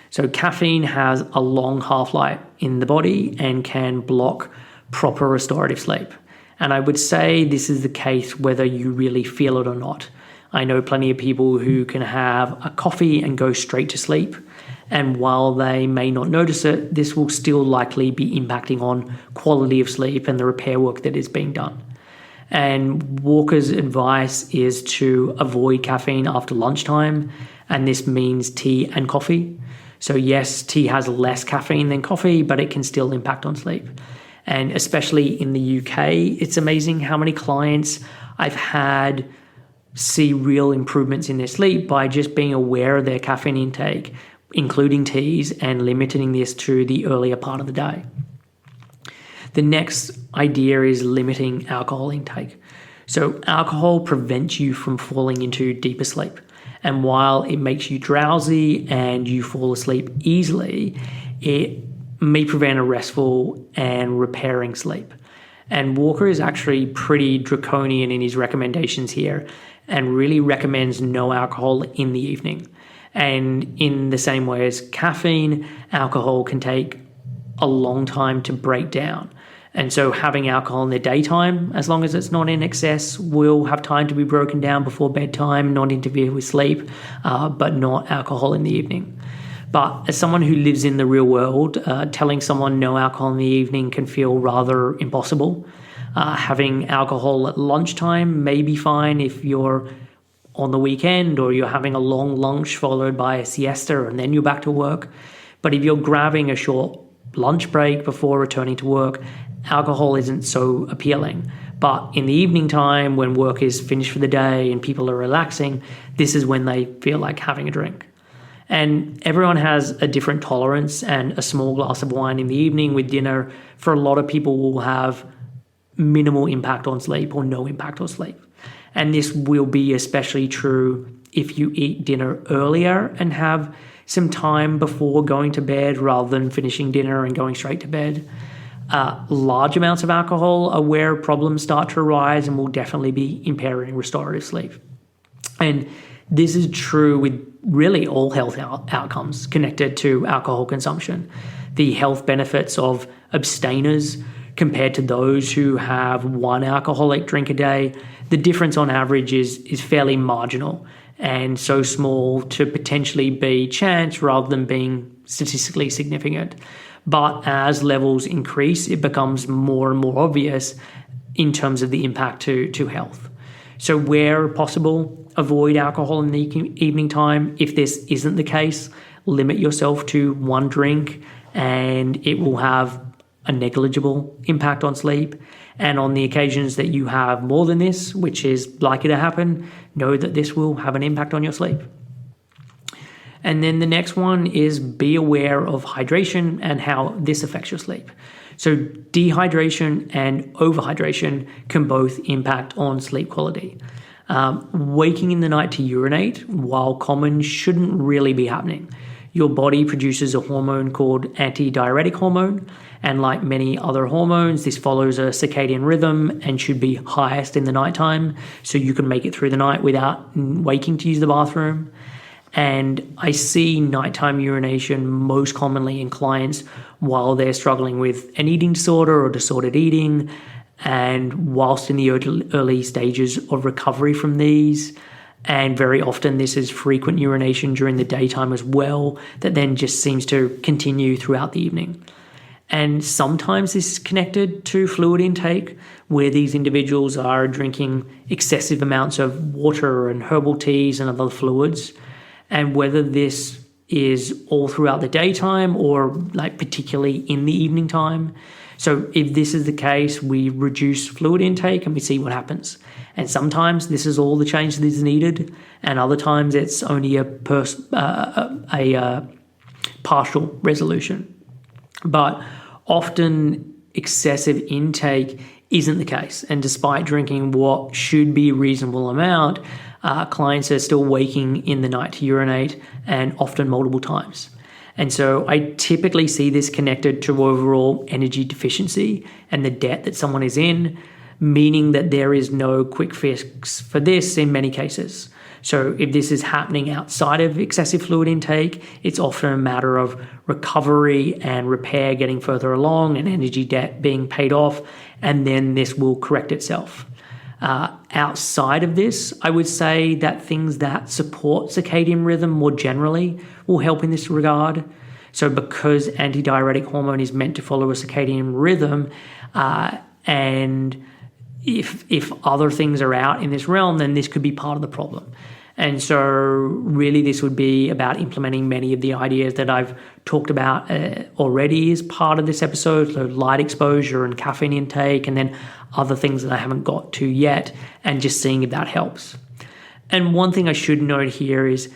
So caffeine has a long half-life in the body and can block proper restorative sleep. And I would say this is the case whether you really feel it or not. I know plenty of people who can have a coffee and go straight to sleep. And while they may not notice it, this will still likely be impacting on quality of sleep and the repair work that is being done. And Walker's advice is to avoid caffeine after lunchtime, and this means tea and coffee. So yes, tea has less caffeine than coffee, but it can still impact on sleep. And especially in the UK, it's amazing how many clients I've had see real improvements in their sleep by just being aware of their caffeine intake, including teas, and limiting this to the earlier part of the day. The next idea is limiting alcohol intake. So alcohol prevents you from falling into deeper sleep. And while it makes you drowsy and you fall asleep easily, it may prevent a restful and repairing sleep. And Walker is actually pretty draconian in his recommendations here and really recommends no alcohol in the evening. And in the same way as caffeine, alcohol can take a long time to break down. And so having alcohol in the daytime, as long as it's not in excess, will have time to be broken down before bedtime, not interfere with sleep, but not alcohol in the evening. But as someone who lives in the real world, telling someone no alcohol in the evening can feel rather impossible. Having alcohol at lunchtime may be fine if you're on the weekend or you're having a long lunch followed by a siesta and then you're back to work. But if you're grabbing a short lunch break before returning to work, alcohol isn't so appealing. But in the evening time, when work is finished for the day and people are relaxing, this is when they feel like having a drink. And everyone has a different tolerance, and a small glass of wine in the evening with dinner for a lot of people will have minimal impact on sleep or no impact on sleep. And this will be especially true if you eat dinner earlier and have some time before going to bed rather than finishing dinner and going straight to bed. Large amounts of alcohol are where problems start to arise and will definitely be impairing restorative sleep. And this is true with really all health outcomes connected to alcohol consumption. The health benefits of abstainers compared to those who have one alcoholic drink a day, the difference on average is fairly marginal and so small to potentially be chance rather than being statistically significant. But as levels increase, it becomes more and more obvious in terms of the impact to health. So where possible, avoid alcohol in the evening time. If this isn't the case, limit yourself to one drink and it will have a negligible impact on sleep. And on the occasions that you have more than this, which is likely to happen, know that this will have an impact on your sleep. And then the next one is be aware of hydration and how this affects your sleep. So dehydration and overhydration can both impact on sleep quality. Waking in the night to urinate, while common, shouldn't really be happening. Your body produces a hormone called antidiuretic hormone, And like many other hormones, this follows a circadian rhythm and should be highest in the nighttime, so you can make it through the night without waking to use the bathroom. And I see nighttime urination most commonly in clients while they're struggling with an eating disorder or disordered eating, and whilst in the early stages of recovery from these. And very often this is frequent urination during the daytime as well, that then just seems to continue throughout the evening. And sometimes this is connected to fluid intake, where these individuals are drinking excessive amounts of water and herbal teas and other fluids. And whether this is all throughout the daytime or like particularly in the evening time. So if this is the case, we reduce fluid intake and we see what happens. And sometimes this is all the change that is needed, and other times it's only a partial resolution. But often excessive intake isn't the case, and despite drinking what should be a reasonable amount, clients are still waking in the night to urinate, and often multiple times. And so I typically see this connected to overall energy deficiency and the debt that someone is in, meaning that there is no quick fix for this in many cases. So if this is happening outside of excessive fluid intake, it's often a matter of recovery and repair getting further along and energy debt being paid off, and then this will correct itself. Outside of this, I would say that things that support circadian rhythm more generally will help in this regard. So because antidiuretic hormone is meant to follow a circadian rhythm, and if other things are out in this realm, then this could be part of the problem. And so really this would be about implementing many of the ideas that I've talked about already as part of this episode, so light exposure and caffeine intake, and then other things that I haven't got to yet, and just seeing if that helps. And one thing I should note here is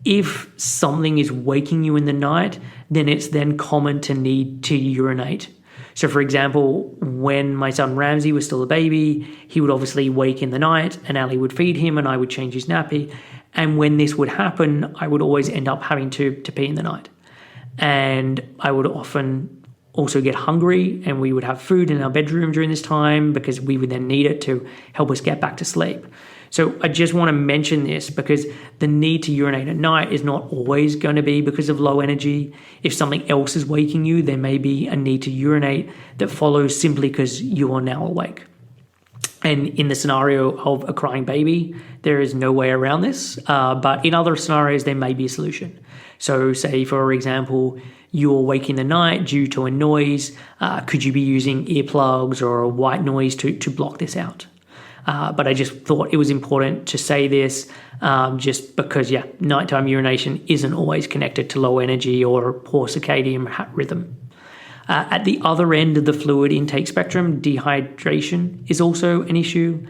if something is waking you in the night, then it's then common to need to urinate. So for example, when my son Ramsey was still a baby, he would obviously wake in the night and Ali would feed him and I would change his nappy. And when this would happen, I would always end up having to pee in the night. And I would often also get hungry, and we would have food in our bedroom during this time because we would then need it to help us get back to sleep. So I just want to mention this because the need to urinate at night is not always going to be because of low energy. If something else is waking you, there may be a need to urinate that follows simply because you are now awake. And in the scenario of a crying baby, there is no way around this. But in other scenarios, there may be a solution. So say, for example, you're awake in the night due to a noise. Could you be using earplugs or a white noise to block this out? But I just thought it was important to say this just because, nighttime urination isn't always connected to low energy or poor circadian rhythm. At the other end of the fluid intake spectrum, dehydration is also an issue.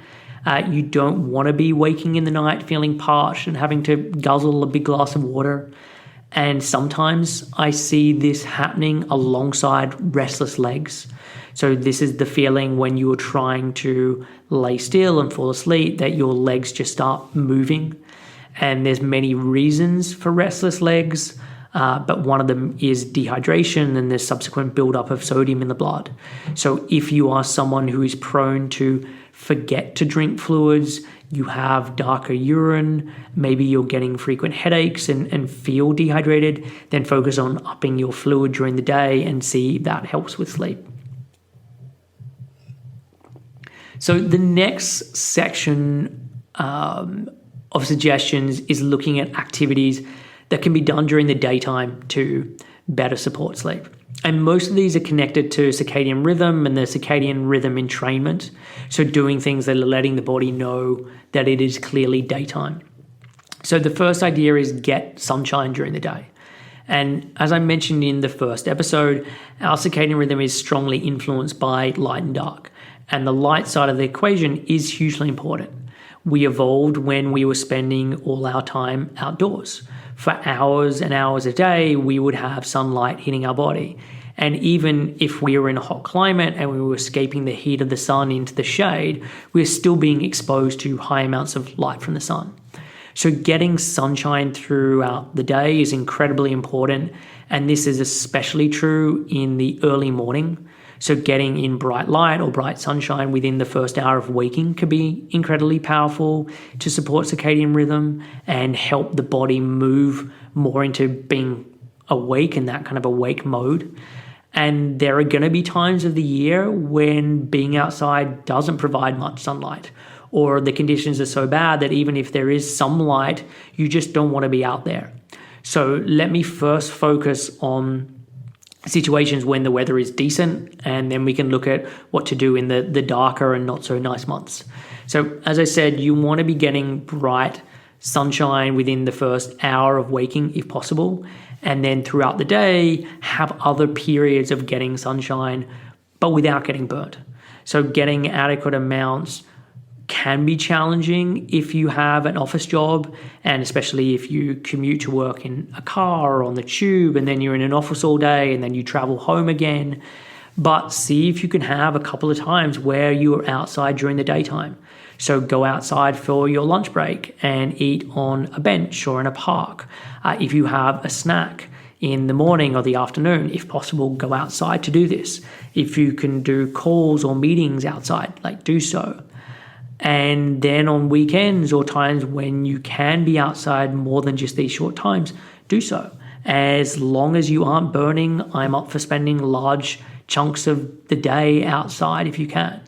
You don't want to be waking in the night feeling parched and having to guzzle a big glass of water. And sometimes I see this happening alongside restless legs. So this is the feeling when you're trying to lay still and fall asleep that your legs just start moving. And there's many reasons for restless legs, but one of them is dehydration and the subsequent buildup of sodium in the blood. So if you are someone who is prone to forget to drink fluids, you have darker urine, maybe you're getting frequent headaches and feel dehydrated, then focus on upping your fluid during the day and see if that helps with sleep. So the next section of suggestions is looking at activities that can be done during the daytime to better support sleep. And most of these are connected to circadian rhythm and the circadian rhythm entrainment. So doing things that are letting the body know that it is clearly daytime. So the first idea is get sunshine during the day. And as I mentioned in the first episode, our circadian rhythm is strongly influenced by light and dark. And the light side of the equation is hugely important. We evolved when we were spending all our time outdoors. For hours and hours a day, we would have sunlight hitting our body. And even if we were in a hot climate and we were escaping the heat of the sun into the shade, we were still being exposed to high amounts of light from the sun. So getting sunshine throughout the day is incredibly important, and this is especially true in the early morning. So getting in bright light or bright sunshine within the first hour of waking could be incredibly powerful to support circadian rhythm and help the body move more into being awake in that kind of awake mode. And there are going to be times of the year when being outside doesn't provide much sunlight, or the conditions are so bad that even if there is some light, you just don't want to be out there. So let me first focus on situations when the weather is decent, and then we can look at what to do in the darker and not so nice months. So as I said, you want to be getting bright sunshine within the first hour of waking if possible, and then throughout the day have other periods of getting sunshine but without getting burnt. So getting adequate amounts can be challenging if you have an office job, and especially if you commute to work in a car or on the tube, and then you're in an office all day and then you travel home again. But see if you can have a couple of times where you are outside during the daytime. So go outside for your lunch break and eat on a bench or in a park. If you have a snack in the morning or the afternoon, if possible, go outside to do this. If you can do calls or meetings outside, do so. And then on weekends or times when you can be outside more than just these short times, do so. As long as you aren't burning, I'm up for spending large chunks of the day outside if you can.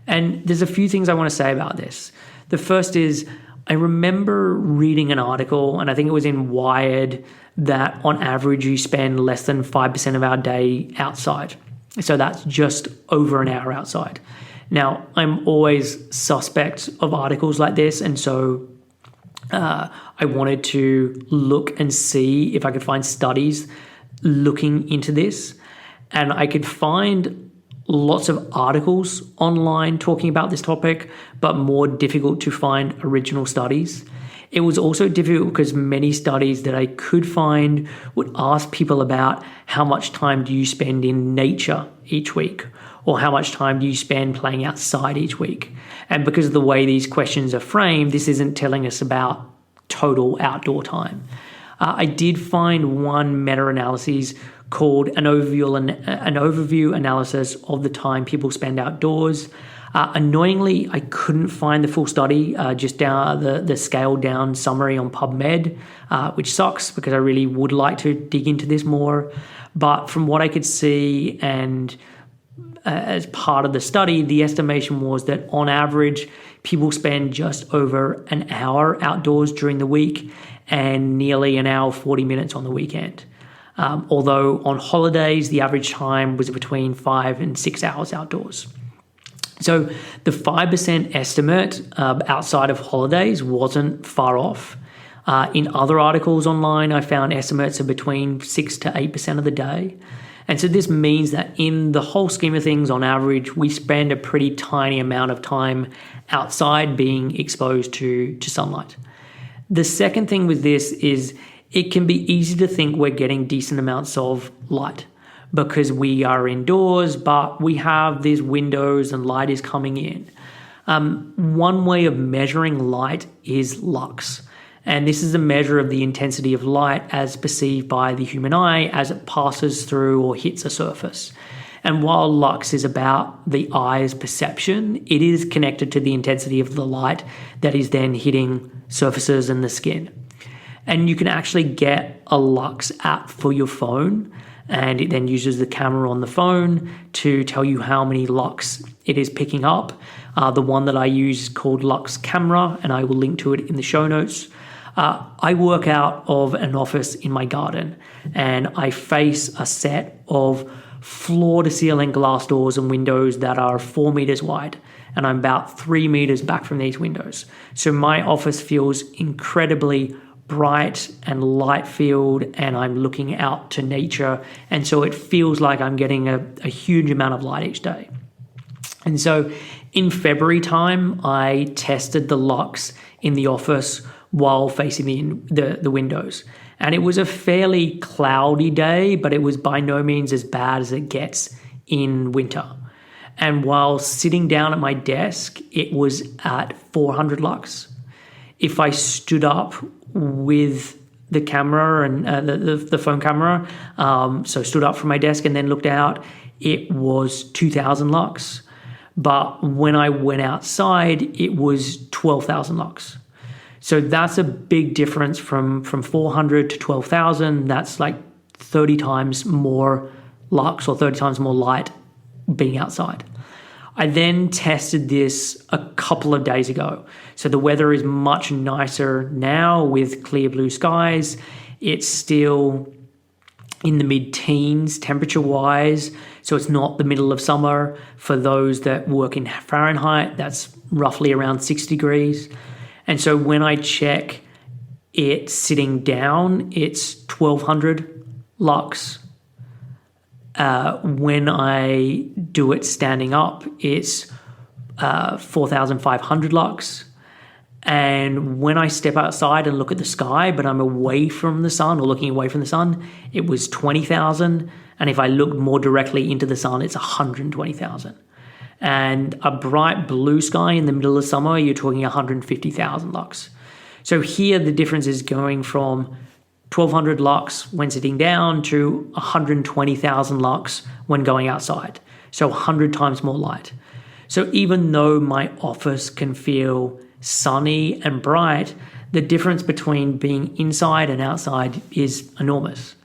And there's a few things I want to say about this. The first is, I remember reading an article, and I think it was in Wired, that on average you spend less than 5% of our day outside. So that's just over an hour outside. Now, I'm always suspect of articles like this, and so I wanted to look and see if I could find studies looking into this. And I could find lots of articles online talking about this topic, but more difficult to find original studies. It was also difficult because many studies that I could find would ask people about how much time do you spend in nature each week, or how much time do you spend playing outside each week. And because of the way these questions are framed, this isn't telling us about total outdoor time. I did find one meta-analysis called an overview analysis of the time people spend outdoors. Annoyingly, I couldn't find the full study, just down the scaled down summary on PubMed, which sucks because I really would like to dig into this more. But from what I could see, and as part of the study, the estimation was that on average, people spend just over an hour outdoors during the week and nearly an hour 40 minutes on the weekend. Although on holidays, the average time was between 5 and 6 hours outdoors. So the 5% estimate outside of holidays wasn't far off. In other articles online, I found estimates of between 6 to 8% of the day. And so this means that in the whole scheme of things, on average, we spend a pretty tiny amount of time outside being exposed to sunlight. The second thing with this is it can be easy to think we're getting decent amounts of light because we are indoors, but we have these windows and light is coming in. One way of measuring light is lux. And this is a measure of the intensity of light as perceived by the human eye as it passes through or hits a surface. And while lux is about the eye's perception, it is connected to the intensity of the light that is then hitting surfaces and the skin. And you can actually get a lux app for your phone, and it then uses the camera on the phone to tell you how many lux it is picking up. The one that I use is called Lux Camera, and I will link to it in the show notes. I work out of an office in my garden, and I face a set of floor-to-ceiling glass doors and windows that are 4 meters wide, and I'm about 3 meters back from these windows. So my office feels incredibly bright and light-filled, and I'm looking out to nature, and so it feels like I'm getting a huge amount of light each day. And so in February time, I tested the lux in the office while facing the windows. And it was a fairly cloudy day, but it was by no means as bad as it gets in winter. And while sitting down at my desk, it was at 400 lux. if I stood up with the camera and the phone camera, so stood up from my desk and then looked out, it was 2,000 lux. But when I went outside, it was 12,000 lux. So that's a big difference from 400 to 12,000. That's like 30 times more lux or 30 times more light being outside. I then tested this a couple of days ago. So the weather is much nicer now with clear blue skies. It's still in the mid-teens temperature-wise, so it's not the middle of summer. For those that work in Fahrenheit, that's roughly around 6 degrees. And so when I check it sitting down, it's 1,200 lux. When I do it standing up, it's 4,500 lux. And when I step outside and look at the sky, but I'm away from the sun or looking away from the sun, it was 20,000. And if I look more directly into the sun, it's 120,000. And a bright blue sky in the middle of summer, you're talking 150,000 lux. So here the difference is going from 1,200 lux when sitting down to 120,000 lux when going outside. So 100 times more light. So even though my office can feel sunny and bright, the difference between being inside and outside is enormous.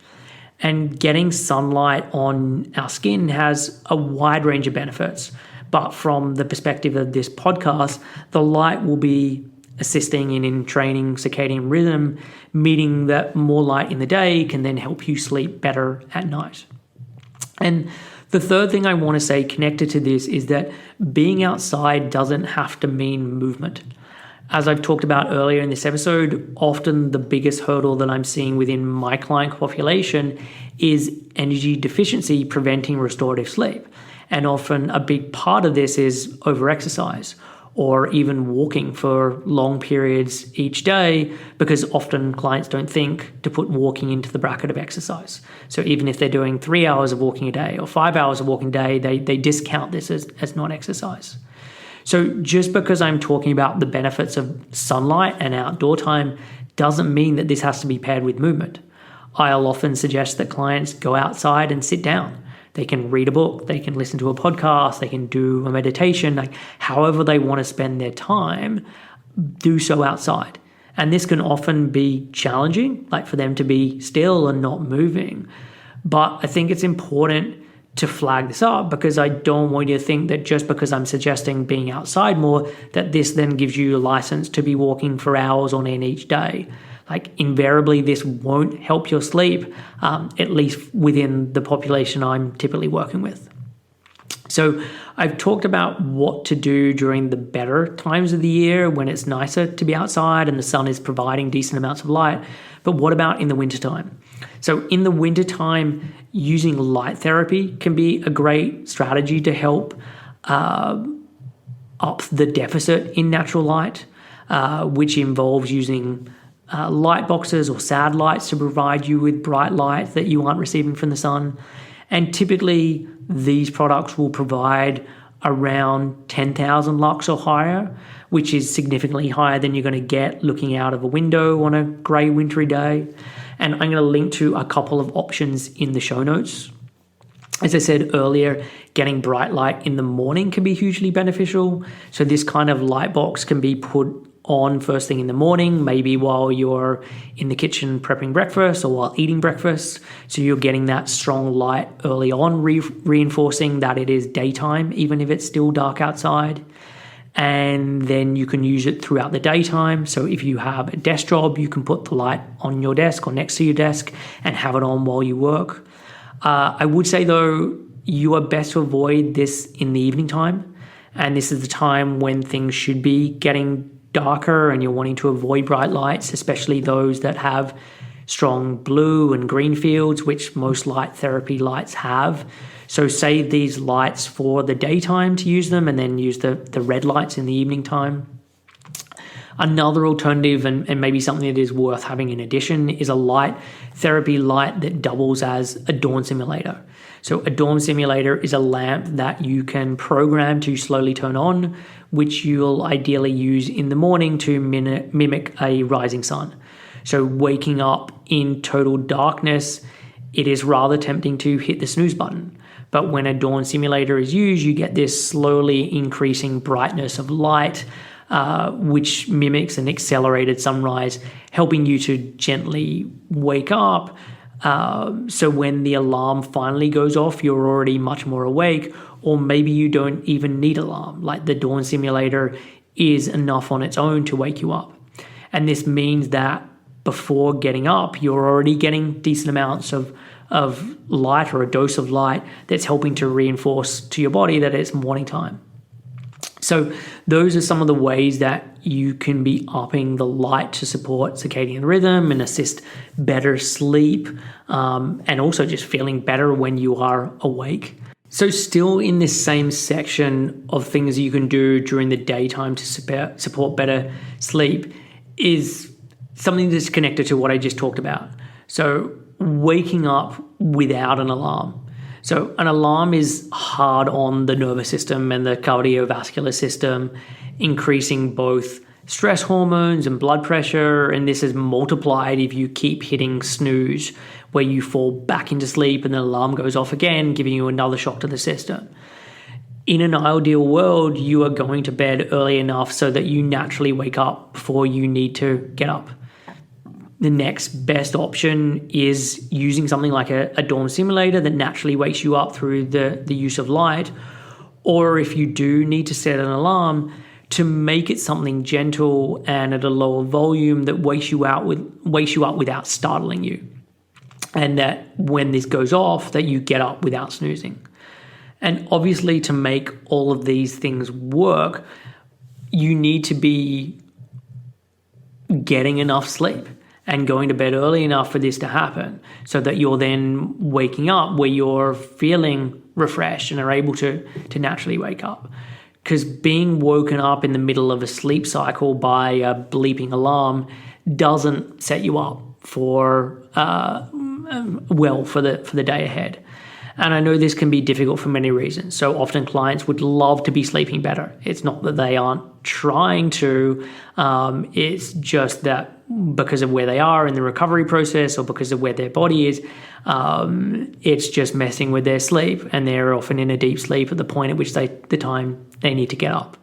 And getting sunlight on our skin has a wide range of benefits. But from the perspective of this podcast, the light will be assisting in training circadian rhythm, meaning that more light in the day can then help you sleep better at night. And the third thing I want to say connected to this is that being outside doesn't have to mean movement. As I've talked about earlier in this episode, often the biggest hurdle that I'm seeing within my client population is energy deficiency preventing restorative sleep. And often a big part of this is overexercise or even walking for long periods each day, because often clients don't think to put walking into the bracket of exercise. So even if they're doing 3 hours of walking a day or 5 hours of walking a day, they discount this as not exercise. So just because I'm talking about the benefits of sunlight and outdoor time doesn't mean that this has to be paired with movement. I'll often suggest that clients go outside and sit down. They can read a book, they can listen to a podcast, they can do a meditation, like however they want to spend their time, do so outside. And this can often be challenging, like for them to be still and not moving. But I think it's important to flag this up because I don't want you to think that just because I'm suggesting being outside more, that this then gives you a license to be walking for hours on end each day. Like invariably, this won't help your sleep, at least within the population I'm typically working with. So I've talked about what to do during the better times of the year when it's nicer to be outside and the sun is providing decent amounts of light. But what about in the wintertime? So in the wintertime, using light therapy can be a great strategy to help up the deficit in natural light, which involves using light boxes or sad lights to provide you with bright light that you aren't receiving from the sun. And typically these products will provide around 10,000 lux or higher, which is significantly higher than you're going to get looking out of a window on a grey wintry day. And I'm going to link to a couple of options in the show notes. As I said earlier, getting bright light in the morning can be hugely beneficial. So this kind of light box can be put on first thing in the morning, maybe while you're in the kitchen prepping breakfast or while eating breakfast. So you're getting that strong light early on, reinforcing that it is daytime, even if it's still dark outside. And then you can use it throughout the daytime. So if you have a desk job, you can put the light on your desk or next to your desk and have it on while you work. I would say though, you are best to avoid this in the evening time. And this is the time when things should be getting darker and you're wanting to avoid bright lights, especially those that have strong blue and green fields, which most light therapy lights have. So save these lights for the daytime to use them and then use the red lights in the evening time. Another alternative, and maybe something that is worth having in addition, is a light therapy light that doubles as a dawn simulator. So a dawn simulator is a lamp that you can program to slowly turn on, which you'll ideally use in the morning to mimic a rising sun. So waking up in total darkness, it is rather tempting to hit the snooze button. But when a dawn simulator is used, you get this slowly increasing brightness of light, which mimics an accelerated sunrise, helping you to gently wake up. So when the alarm finally goes off, you're already much more awake, or maybe you don't even need alarm. Like the dawn simulator is enough on its own to wake you up. And this means that before getting up, you're already getting decent amounts of light, or a dose of light that's helping to reinforce to your body that it's morning time. So those are some of the ways that you can be upping the light to support circadian rhythm and assist better sleep, and also just feeling better when you are awake. So still in this same section of things you can do during the daytime to support better sleep is something that's connected to what I just talked about. So waking up without an alarm. So an alarm is hard on the nervous system and the cardiovascular system, increasing both stress hormones and blood pressure. And this is multiplied if you keep hitting snooze, where you fall back into sleep and the alarm goes off again, giving you another shock to the system. In an ideal world, you are going to bed early enough so that you naturally wake up before you need to get up. The next best option is using something like a dawn simulator that naturally wakes you up through the use of light. Or if you do need to set an alarm, to make it something gentle and at a lower volume that wakes you up without startling you. And that when this goes off, that you get up without snoozing. And obviously, to make all of these things work, you need to be getting enough sleep and going to bed early enough for this to happen, so that you're then waking up where you're feeling refreshed and are able to naturally wake up. Because being woken up in the middle of a sleep cycle by a bleeping alarm doesn't set you up for the day ahead. And I know this can be difficult for many reasons. So often clients would love to be sleeping better. It's not that they aren't trying to, it's just that because of where they are in the recovery process or because of where their body is, it's just messing with their sleep, and they're often in a deep sleep at the point at which the time they need to get up.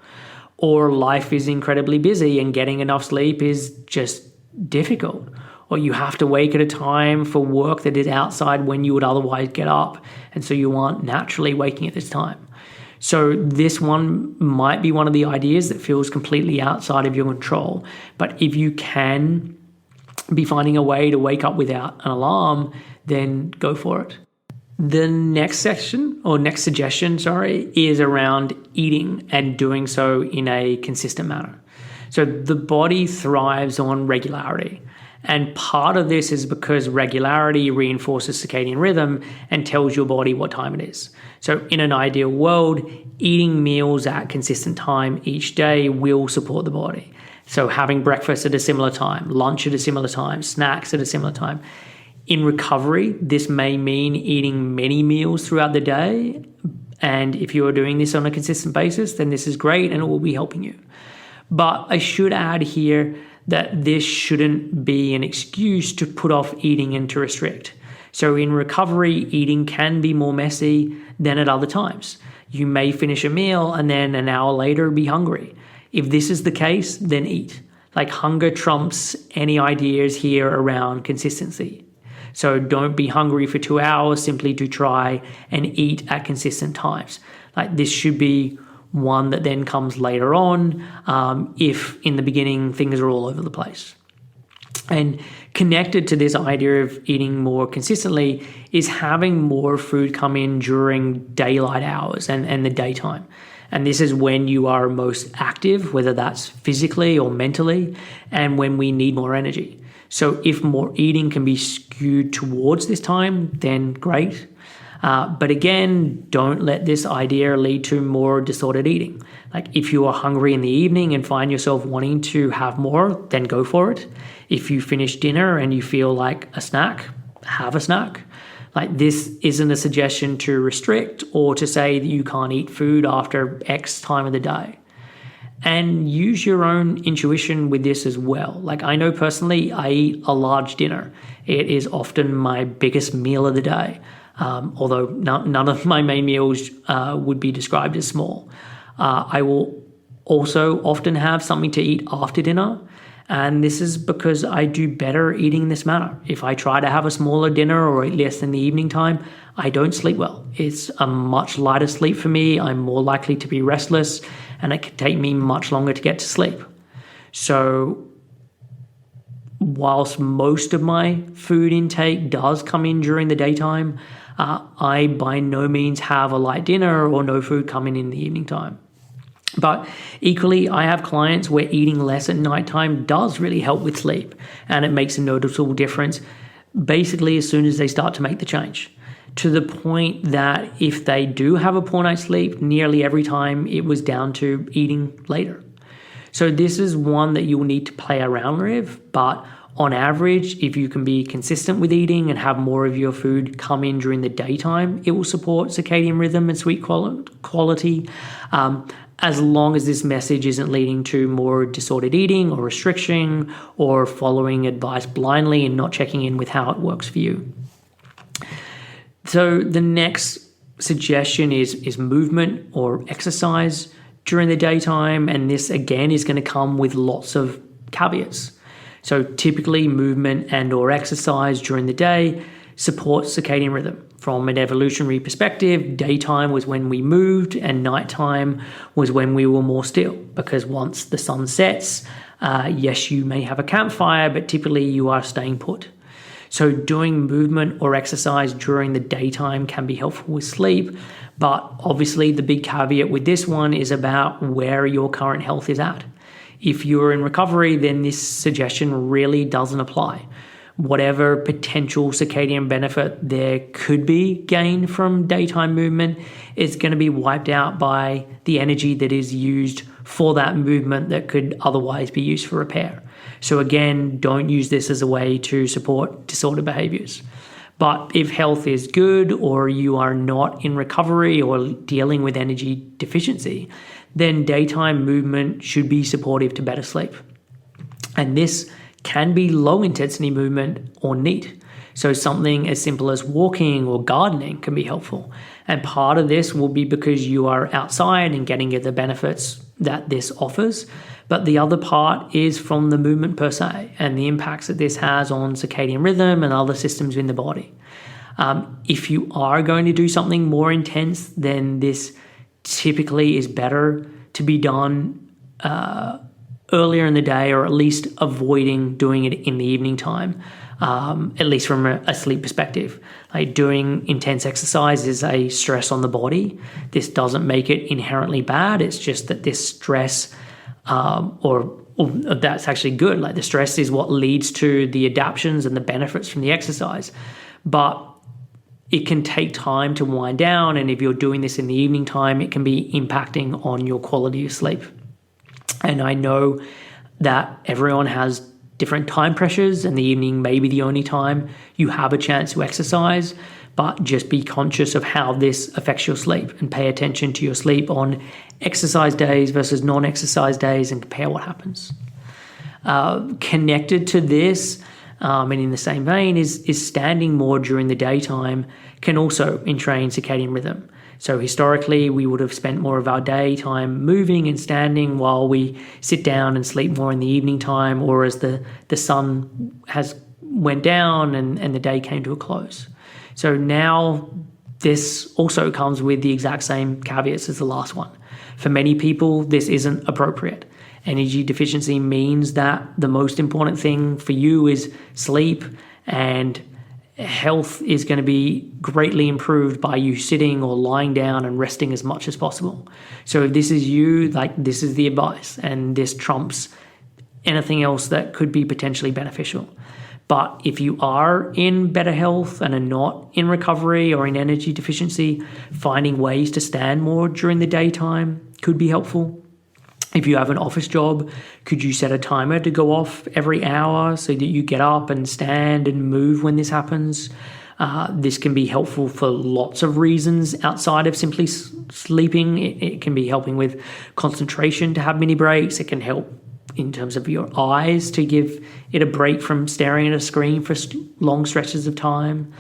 Or life is incredibly busy and getting enough sleep is just difficult. Or you have to wake at a time for work that is outside when you would otherwise get up, and so you aren't naturally waking at this time. So this one might be one of the ideas that feels completely outside of your control. But if you can be finding a way to wake up without an alarm, then go for it. The next suggestion is around eating and doing so in a consistent manner. So the body thrives on regularity. And part of this is because regularity reinforces circadian rhythm and tells your body what time it is. So in an ideal world, eating meals at consistent time each day will support the body. So having breakfast at a similar time, lunch at a similar time, snacks at a similar time. In recovery, this may mean eating many meals throughout the day. And if you are doing this on a consistent basis, then this is great and it will be helping you. But I should add here that this shouldn't be an excuse to put off eating and to restrict. So in recovery, eating can be more messy than at other times. You may finish a meal and then an hour later be hungry. If this is the case, then eat. Like, hunger trumps any ideas here around consistency. So don't be hungry for 2 hours simply to try and eat at consistent times. Like, this should be one that then comes later on, if in the beginning things are all over the place. And connected to this idea of eating more consistently is having more food come in during daylight hours and the daytime. And this is when you are most active, whether that's physically or mentally, and when we need more energy. So if more eating can be skewed towards this time, then great. But again, don't let this idea lead to more disordered eating. Like, if you are hungry in the evening and find yourself wanting to have more, then go for it. If you finish dinner and you feel like a snack, have a snack. Like, this isn't a suggestion to restrict or to say that you can't eat food after X time of the day. And use your own intuition with this as well. Like, I know personally, I eat a large dinner. It is often my biggest meal of the day, although none of my main meals would be described as small. I will also often have something to eat after dinner, and this is because I do better eating in this manner. If I try to have a smaller dinner or eat less in the evening time, I don't sleep well. It's a much lighter sleep for me. I'm more likely to be restless, and it can take me much longer to get to sleep. So whilst most of my food intake does come in during the daytime, I by no means have a light dinner or no food coming in the evening time. But equally, I have clients where eating less at nighttime does really help with sleep, and it makes a noticeable difference basically as soon as they start to make the change, to the point that if they do have a poor night's sleep, nearly every time it was down to eating later. So this is one that you will need to play around with, but on average, if you can be consistent with eating and have more of your food come in during the daytime, it will support circadian rhythm and sleep quality, as long as this message isn't leading to more disordered eating or restriction or following advice blindly and not checking in with how it works for you. So the next suggestion is movement or exercise during the daytime, and this again is going to come with lots of caveats. So typically movement and or exercise during the day supports circadian rhythm. From an evolutionary perspective, daytime was when we moved and nighttime was when we were more still, because once the sun sets, yes, you may have a campfire, but typically you are staying put. So doing movement or exercise during the daytime can be helpful with sleep, but obviously the big caveat with this one is about where your current health is at. If you're in recovery, then this suggestion really doesn't apply. Whatever potential circadian benefit there could be gained from daytime movement is going to be wiped out by the energy that is used for that movement that could otherwise be used for repair. So again, don't use this as a way to support disordered behaviors. But if health is good or you are not in recovery or dealing with energy deficiency, then daytime movement should be supportive to better sleep. And this can be low intensity movement or NEAT. So something as simple as walking or gardening can be helpful. And part of this will be because you are outside and getting the benefits that this offers. But the other part is from the movement per se and the impacts that this has on circadian rhythm and other systems in the body. If you are going to do something more intense, then this typically is better to be done earlier in the day, or at least avoiding doing it in the evening time, at least from a sleep perspective. Like, doing intense exercise is a stress on the body. This doesn't make it inherently bad. It's just that this stress, or that's actually good. Like, the stress is what leads to the adaptions and the benefits from the exercise. But it can take time to wind down, and if you're doing this in the evening time, it can be impacting on your quality of sleep. And I know that everyone has different time pressures, and the evening may be the only time you have a chance to exercise, but just be conscious of how this affects your sleep and pay attention to your sleep on exercise days versus non-exercise days and compare what happens. Connected to this, and in the same vein, is standing more during the daytime can also entrain circadian rhythm. So historically, we would have spent more of our daytime moving and standing while we sit down and sleep more in the evening time, or as the sun has went down and the day came to a close. So now this also comes with the exact same caveats as the last one. For many people, this isn't appropriate. Energy deficiency means that the most important thing for you is sleep, and health is going to be greatly improved by you sitting or lying down and resting as much as possible. So if this is you, this is the advice, and this trumps anything else that could be potentially beneficial. But if you are in better health and are not in recovery or in energy deficiency, finding ways to stand more during the daytime could be helpful. If you have an office job, could you set a timer to go off every hour so that you get up and stand and move when this happens? This can be helpful for lots of reasons outside of simply sleeping. It can be helping with concentration to have mini breaks. It can help in terms of your eyes to give it a break from staring at a screen for long stretches of time.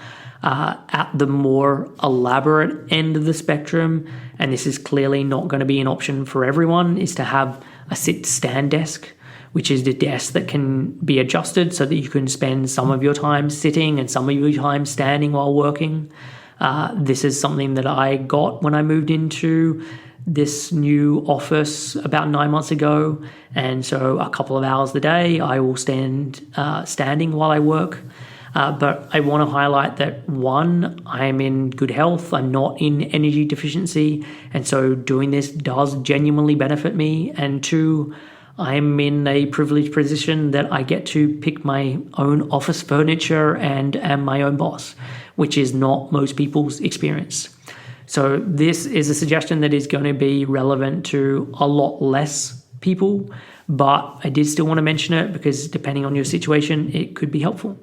At the more elaborate end of the spectrum, and this is clearly not going to be an option for everyone, is to have a sit-stand desk, which is the desk that can be adjusted so that you can spend some of your time sitting and some of your time standing while working. This is something that I got when I moved into this new office about 9 months ago, and so a couple of hours a day I will standing while I work. But I want to highlight that, one, I am in good health. I'm not in energy deficiency. And so doing this does genuinely benefit me. And two, I'm in a privileged position that I get to pick my own office furniture and am my own boss, which is not most people's experience. So this is a suggestion that is going to be relevant to a lot less people, but I did still want to mention it because depending on your situation, it could be helpful.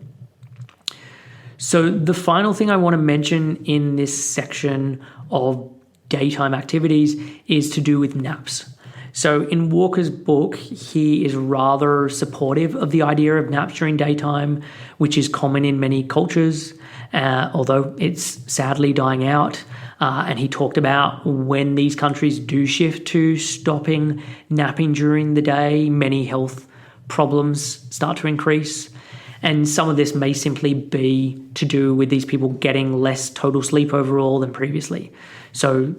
So the final thing I want to mention in this section of daytime activities is to do with naps. So in Walker's book, he is rather supportive of the idea of naps during daytime, which is common in many cultures, although it's sadly dying out. And he talked about when these countries do shift to stopping napping during the day, many health problems start to increase. And some of this may simply be to do with these people getting less total sleep overall than previously. So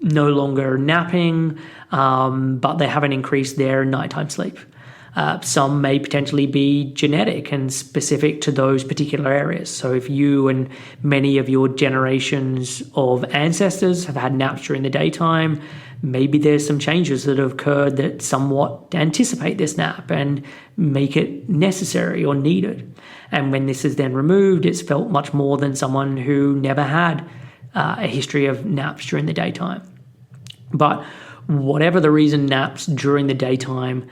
no longer napping, but they haven't increased their nighttime sleep. Some may potentially be genetic and specific to those particular areas. So if you and many of your generations of ancestors have had naps during the daytime, maybe there's some changes that have occurred that somewhat anticipate this nap and make it necessary or needed. And when this is then removed, it's felt much more than someone who never had a history of naps during the daytime. But whatever the reason, naps during the daytime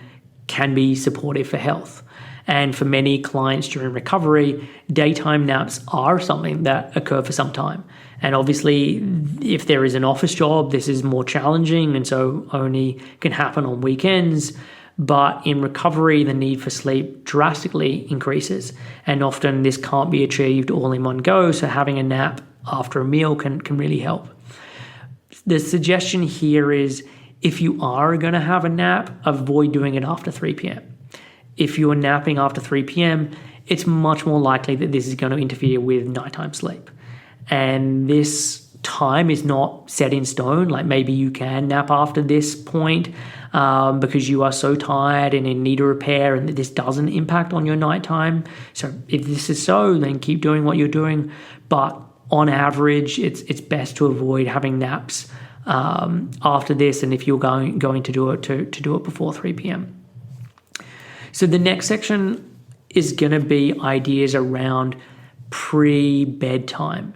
can be supportive for health. And for many clients during recovery, daytime naps are something that occur for some time. And obviously, if there is an office job, this is more challenging and so only can happen on weekends. But in recovery, the need for sleep drastically increases. And often this can't be achieved all in one go. So having a nap after a meal can really help. The suggestion here is if you are going to have a nap, avoid doing it after 3 p.m. If you're napping after 3 p.m., it's much more likely that this is going to interfere with nighttime sleep. And this time is not set in stone. Like maybe you can nap after this point because you are so tired and in need of repair and that this doesn't impact on your nighttime. So if this is so, then keep doing what you're doing. But on average, it's best to avoid having naps after this. And if you're going to do it, to do it before 3 p.m. So the next section is going to be ideas around pre-bedtime.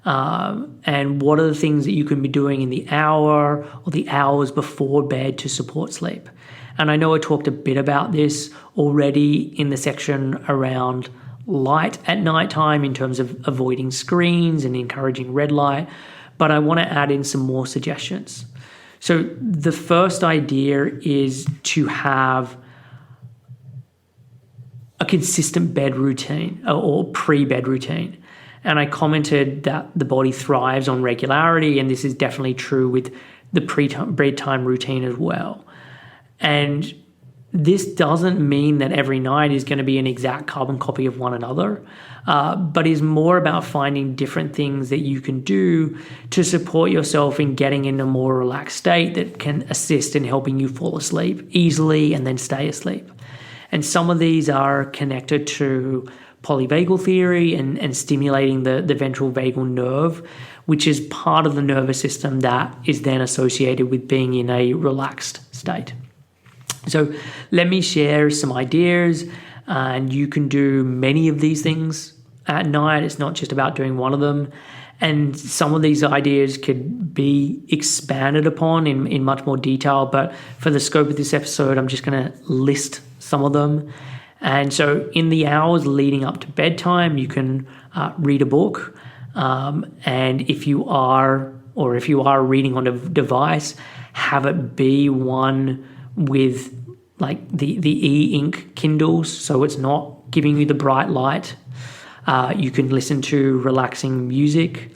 And what are the things that you can be doing in the hour or the hours before bed to support sleep? And I know I talked a bit about this already in the section around light at nighttime in terms of avoiding screens and encouraging red light, but I want to add in some more suggestions. So the first idea is to have a consistent bed routine or pre-bed routine. And I commented that the body thrives on regularity, and this is definitely true with the bedtime routine as well. And this doesn't mean that every night is going to be an exact carbon copy of one another, but is more about finding different things that you can do to support yourself in getting in a more relaxed state that can assist in helping you fall asleep easily and then stay asleep. And some of these are connected to polyvagal theory and stimulating the ventral vagal nerve, which is part of the nervous system that is then associated with being in a relaxed state. So let me share some ideas, and you can do many of these things at night. It's not just about doing one of them. And some of these ideas could be expanded upon in much more detail, but for the scope of this episode, I'm just going to list some of them. And so in the hours leading up to bedtime, you can read a book. And if you are reading on a device, have it be one with like the e-ink Kindles, so it's not giving you the bright light. You can listen to relaxing music.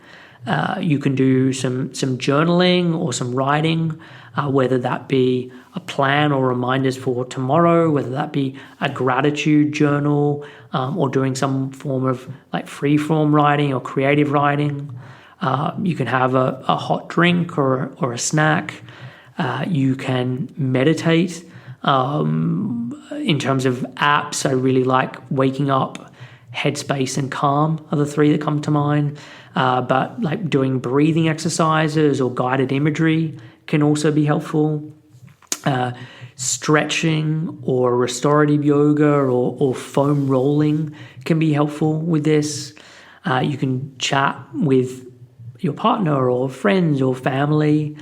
You can do some journaling or some writing, whether that be a plan or reminders for tomorrow, whether that be a gratitude journal, or doing some form of like free-form writing or creative writing. You can have a hot drink or a snack. You can meditate. In terms of apps, I really like Waking Up, Headspace, and Calm are the three that come to mind. But like doing breathing exercises or guided imagery can also be helpful. Stretching or restorative yoga or foam rolling can be helpful with this. You can chat with your partner or friends or family,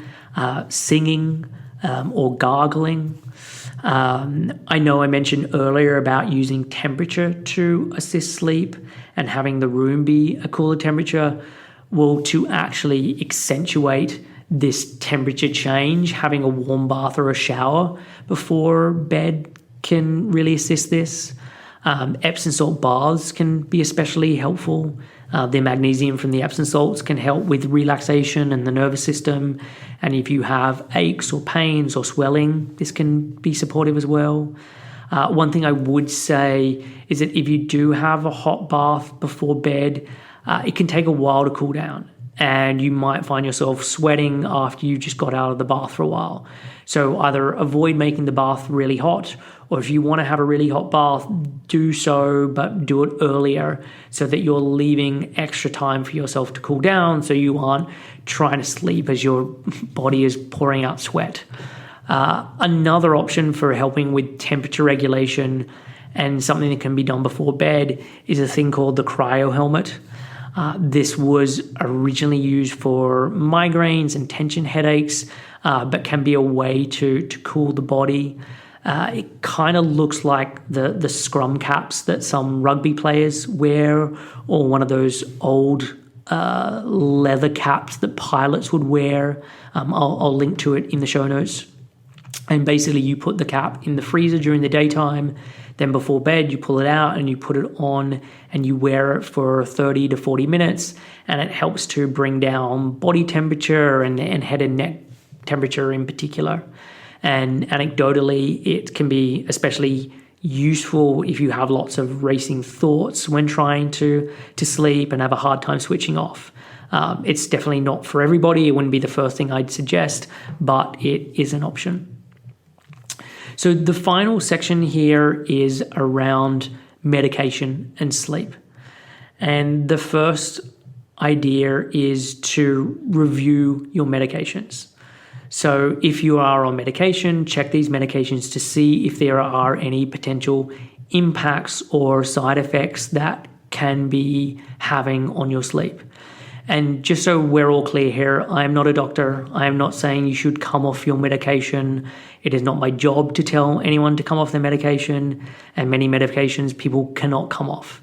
singing or gargling. I know I mentioned earlier about using temperature to assist sleep and having the room be a cooler temperature. Well, to actually accentuate this temperature change, having a warm bath or a shower before bed can really assist this. Epsom salt baths can be especially helpful. The magnesium from the Epsom salts can help with relaxation and the nervous system. And if you have aches or pains or swelling, this can be supportive as well. One thing I would say is that if you do have a hot bath before bed, it can take a while to cool down. And you might find yourself sweating after you just got out of the bath for a while. So either avoid making the bath really hot, or if you want to have a really hot bath, do so, but do it earlier so that you're leaving extra time for yourself to cool down so you aren't trying to sleep as your body is pouring out sweat. Another option for helping with temperature regulation and something that can be done before bed is a thing called the cryo helmet. This was originally used for migraines and tension headaches, but can be a way to cool the body. It kind of looks like the scrum caps that some rugby players wear, or one of those old leather caps that pilots would wear. I'll link to it in the show notes. And basically you put the cap in the freezer during the daytime, then before bed you pull it out and you put it on and you wear it for 30 to 40 minutes, and it helps to bring down body temperature and head and neck temperature in particular. And anecdotally, it can be especially useful if you have lots of racing thoughts when trying to sleep and have a hard time switching off. It's definitely not for everybody. It wouldn't be the first thing I'd suggest, but it is an option. So the final section here is around medication and sleep. And the first idea is to review your medications. So if you are on medication, check these medications to see if there are any potential impacts or side effects that can be having on your sleep. And just so we're all clear here, I am not a doctor. I am not saying you should come off your medication. It is not my job to tell anyone to come off their medication, and many medications people cannot come off.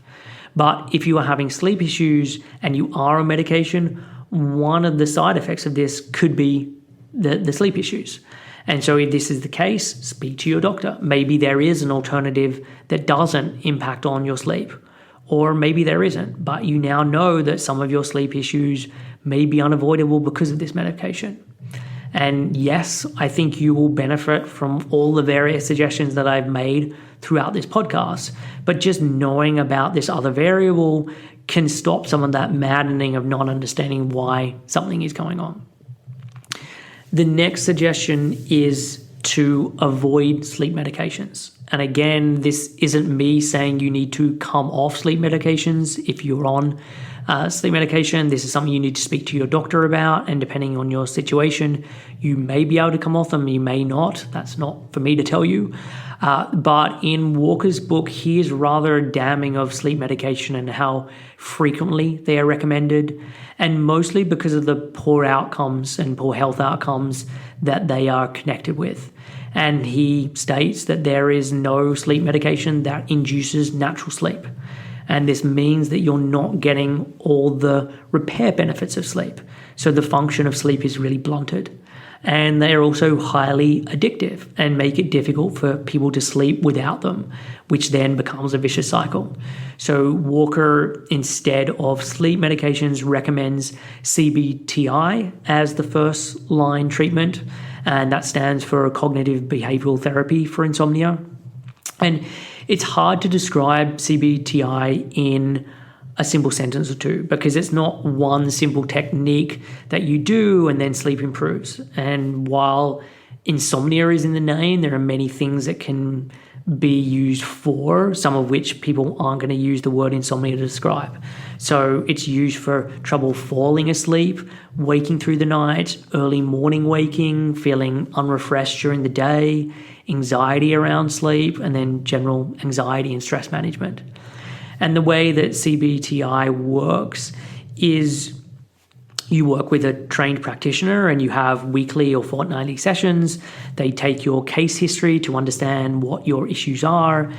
But if you are having sleep issues and you are on medication, one of the side effects of this could be the sleep issues. And so if this is the case, speak to your doctor. Maybe there is an alternative that doesn't impact on your sleep, or maybe there isn't, but you now know that some of your sleep issues may be unavoidable because of this medication. And yes, I think you will benefit from all the various suggestions that I've made throughout this podcast, but just knowing about this other variable can stop some of that maddening of not understanding why something is going on. The next suggestion is to avoid sleep medications. And again, this isn't me saying you need to come off sleep medications if you're on sleep medication. This is something you need to speak to your doctor about, and depending on your situation, you may be able to come off them, you may not. That's not for me to tell you. But in Walker's book, he is rather damning of sleep medication and how frequently they are recommended, and mostly because of the poor outcomes and poor health outcomes that they are connected with. And he states that there is no sleep medication that induces natural sleep. And this means that you're not getting all the repair benefits of sleep. So the function of sleep is really blunted. And they are also highly addictive and make it difficult for people to sleep without them, which then becomes a vicious cycle. So Walker, instead of sleep medications, recommends CBTI as the first line treatment, and that stands for cognitive behavioral therapy for insomnia. And it's hard to describe CBTI in a simple sentence or two, because it's not one simple technique that you do and then sleep improves. And while insomnia is in the name, there are many things that can be used for, some of which people aren't going to use the word insomnia to describe. So it's used for trouble falling asleep, waking through the night, early morning waking, feeling unrefreshed during the day, anxiety around sleep, and then general anxiety and stress management. And the way that CBTI works is you work with a trained practitioner and you have weekly or fortnightly sessions. They take your case history to understand what your issues are.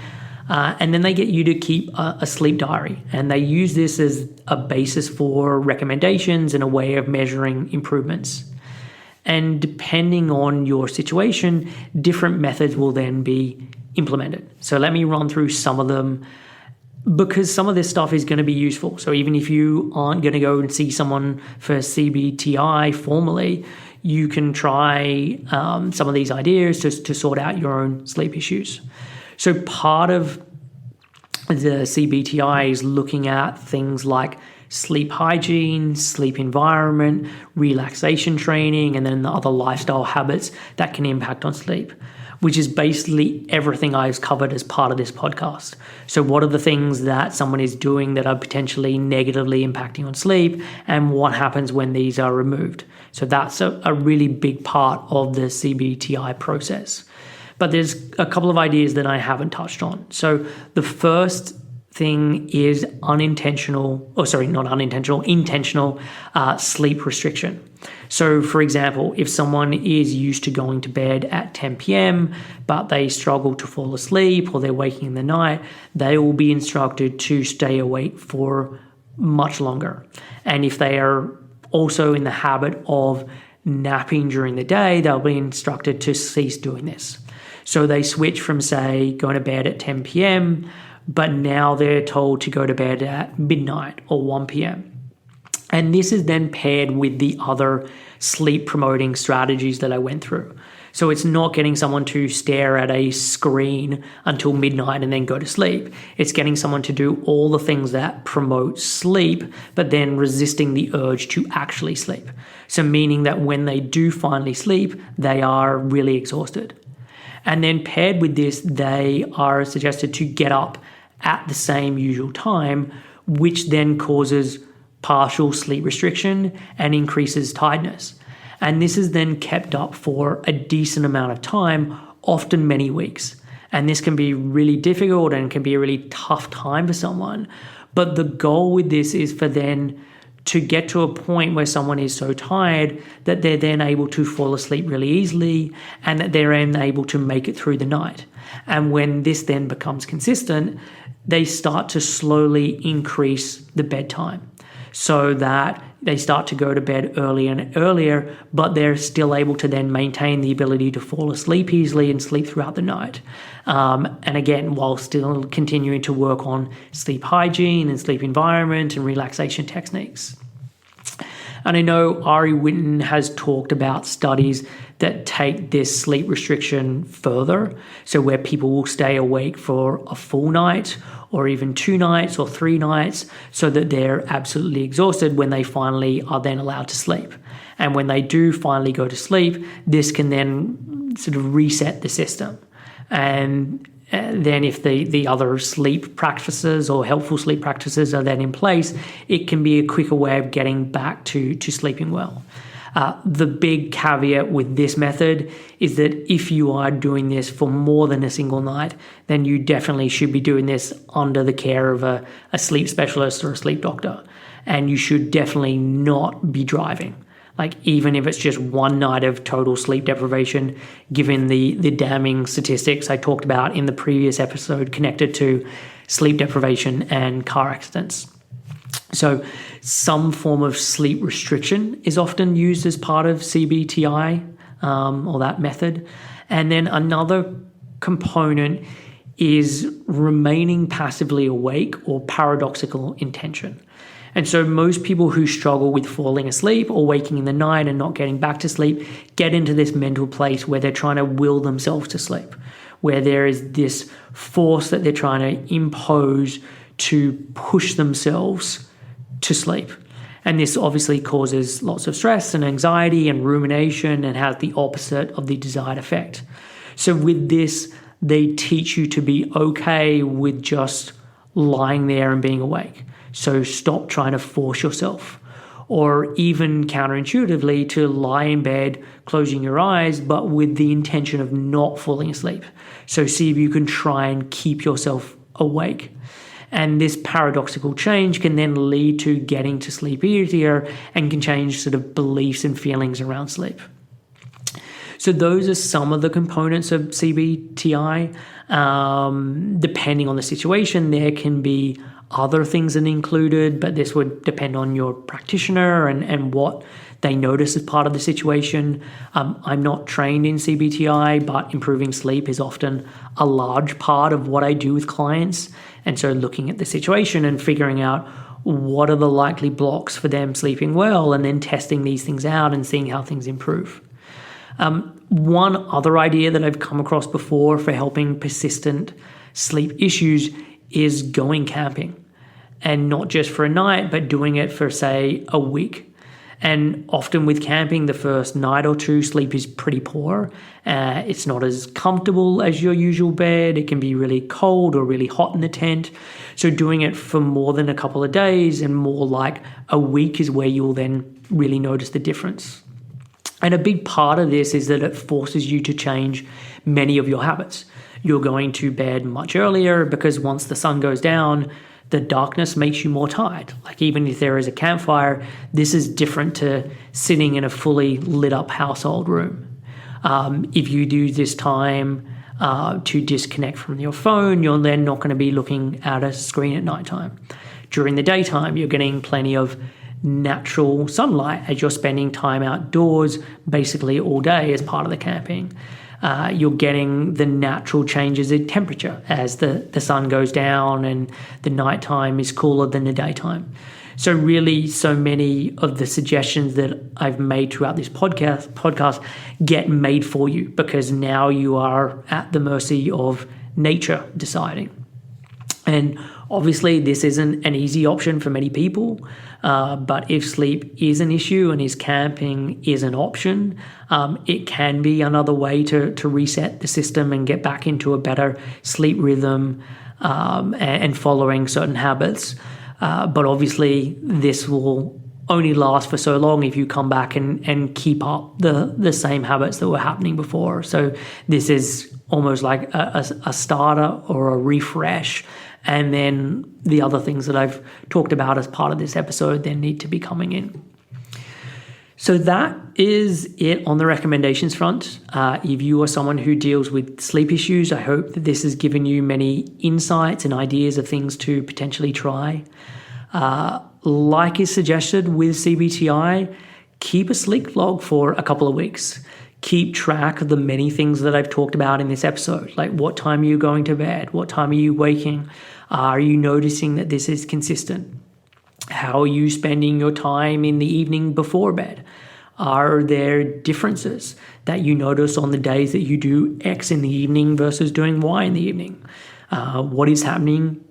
And then they get you to keep a sleep diary. And they use this as a basis for recommendations and a way of measuring improvements. And depending on your situation, different methods will then be implemented. So let me run through some of them, because some of this stuff is going to be useful. So even if you aren't going to go and see someone for CBTI formally, you can try some of these ideas to sort out your own sleep issues. So part of the CBTI is looking at things like sleep hygiene, sleep environment, relaxation training, and then the other lifestyle habits that can impact on sleep, which is basically everything I've covered as part of this podcast. So what are the things that someone is doing that are potentially negatively impacting on sleep, and what happens when these are removed? So that's a really big part of the CBTI process. But there's a couple of ideas that I haven't touched on. So the first thing is intentional sleep restriction. So for example, if someone is used to going to bed at 10 p.m. but they struggle to fall asleep or they're waking in the night, they will be instructed to stay awake for much longer. And if they are also in the habit of napping during the day, they'll be instructed to cease doing this. So they switch from, say, going to bed at 10 p.m., but now they're told to go to bed at midnight or 1 p.m. And this is then paired with the other sleep promoting strategies that I went through. So it's not getting someone to stare at a screen until midnight and then go to sleep. It's getting someone to do all the things that promote sleep, but then resisting the urge to actually sleep. So meaning that when they do finally sleep, they are really exhausted. And then paired with this, they are suggested to get up at the same usual time, which then causes partial sleep restriction and increases tiredness. And this is then kept up for a decent amount of time, often many weeks. And this can be really difficult and can be a really tough time for someone. But the goal with this is for then to get to a point where someone is so tired that they're then able to fall asleep really easily and that they're then able to make it through the night. And when this then becomes consistent, they start to slowly increase the bedtime so that they start to go to bed earlier and earlier, but they're still able to then maintain the ability to fall asleep easily and sleep throughout the night. And again, while still continuing to work on sleep hygiene and sleep environment and relaxation techniques. And I know Ari Whitten has talked about studies that take this sleep restriction further. So where people will stay awake for a full night or even 2 nights or 3 nights so that they're absolutely exhausted when they finally are then allowed to sleep. And when they do finally go to sleep, this can then sort of reset the system. And then if the other sleep practices or helpful sleep practices are then in place, it can be a quicker way of getting back to sleeping well. The big caveat with this method is that if you are doing this for more than a single night, then you definitely should be doing this under the care of a sleep specialist or a sleep doctor. And you should definitely not be driving. Like even if it's just one night of total sleep deprivation, given the damning statistics I talked about in the previous episode connected to sleep deprivation and car accidents. So some form of sleep restriction is often used as part of CBTI or that method. And then another component is remaining passively awake or paradoxical intention. And so most people who struggle with falling asleep or waking in the night and not getting back to sleep get into this mental place where they're trying to will themselves to sleep, where there is this force that they're trying to impose to push themselves to sleep. And this obviously causes lots of stress and anxiety and rumination and has the opposite of the desired effect. So with this, they teach you to be okay with just lying there and being awake. So stop trying to force yourself, or even counterintuitively to lie in bed, closing your eyes, but with the intention of not falling asleep. So see if you can try and keep yourself awake. And this paradoxical change can then lead to getting to sleep easier and can change sort of beliefs and feelings around sleep. So those are some of the components of CBTI. Depending on the situation, there can be other things that are included, but this would depend on your practitioner and what they notice as part of the situation. I'm not trained in CBTI, but improving sleep is often a large part of what I do with clients. And so looking at the situation and figuring out what are the likely blocks for them sleeping well, and then testing these things out and seeing how things improve. One other idea that I've come across before for helping persistent sleep issues is going camping, and not just for a night, but doing it for, say, a week. And often with camping, the first night or two, sleep is pretty poor. It's not as comfortable as your usual bed. It can be really cold or really hot in the tent. So doing it for more than a couple of days and more like a week is where you'll then really notice the difference. And a big part of this is that it forces you to change many of your habits. You're going to bed much earlier because once the sun goes down, the darkness makes you more tired. Like even if there is a campfire, this is different to sitting in a fully lit up household room. If you do this time to disconnect from your phone, you're then not going to be looking at a screen at nighttime. During the daytime, you're getting plenty of natural sunlight as you're spending time outdoors basically all day as part of the camping. You're getting the natural changes in temperature as the sun goes down and the nighttime is cooler than the daytime. So really, so many of the suggestions that I've made throughout this podcast get made for you because now you are at the mercy of nature deciding. And obviously, this isn't an easy option for many people, but if sleep is an issue and is camping is an option, it can be another way to reset the system and get back into a better sleep rhythm and following certain habits. But obviously, this will only last for so long if you come back and keep up the same habits that were happening before. So this is almost like a starter or a refresh. And then the other things that I've talked about as part of this episode then need to be coming in. So that is it on the recommendations front. If you are someone who deals with sleep issues, I hope that this has given you many insights and ideas of things to potentially try. Like is suggested with CBTI, keep a sleep log for a couple of weeks. Keep track of the many things that I've talked about in this episode, like what time are you going to bed? What time are you waking? Are you noticing that this is consistent? How are you spending your time in the evening before bed? Are there differences that you notice on the days that you do X in the evening versus doing Y in the evening? What is happening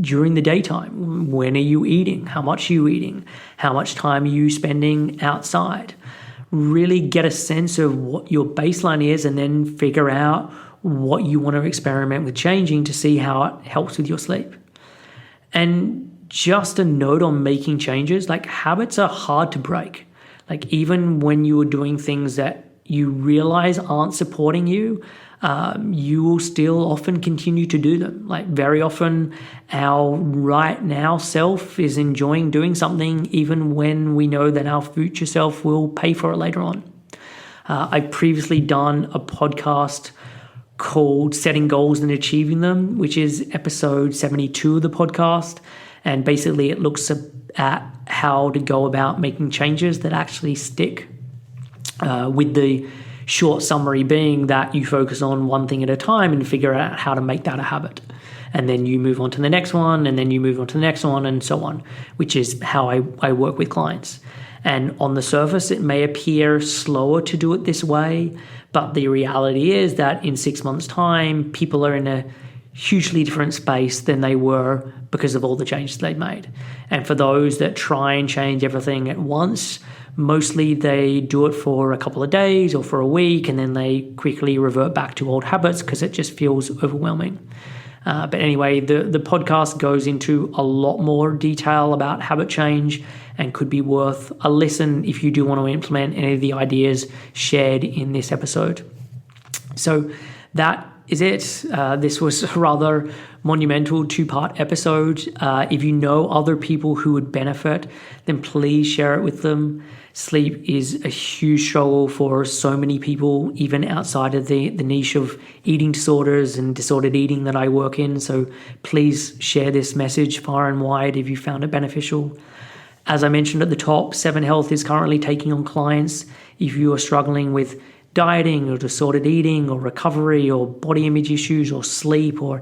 during the daytime? When are you eating? How much are you eating? How much time are you spending outside? Really get a sense of what your baseline is and then figure out what you want to experiment with changing to see how it helps with your sleep. And just a note on making changes, like habits are hard to break. Like even when you are doing things that you realize aren't supporting you, you will still often continue to do them. Like very often our right now self is enjoying doing something even when we know that our future self will pay for it later on. I've previously done a podcast called Setting Goals and Achieving Them, which is episode 72 of the podcast. And basically it looks at how to go about making changes that actually stick, with the short summary being that you focus on one thing at a time and figure out how to make that a habit. And then you move on to the next one, and then you move on to the next one, and so on, which is how I work with clients. And on the surface, it may appear slower to do it this way, but the reality is that in 6 months' time, people are in a hugely different space than they were because of all the changes they've made. And for those that try and change everything at once, mostly they do it for a couple of days or for a week, and then they quickly revert back to old habits because it just feels overwhelming. But anyway, the podcast goes into a lot more detail about habit change and could be worth a listen if you do want to implement any of the ideas shared in this episode. So that is it. This was a rather monumental 2-part episode. If you know other people who would benefit, then please share it with them. Sleep is a huge struggle for so many people, even outside of the niche of eating disorders and disordered eating that I work in. So please share this message far and wide if you found it beneficial. As I mentioned at the top, 7 Health is currently taking on clients. If you are struggling with dieting or disordered eating or recovery or body image issues or sleep or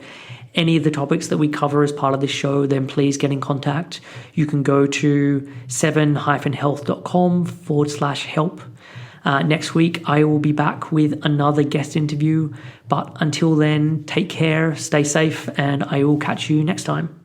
any of the topics that we cover as part of this show, then please get in contact. You can go to 7-health.com/help. Next week, I will be back with another guest interview. But until then, take care, stay safe, and I will catch you next time.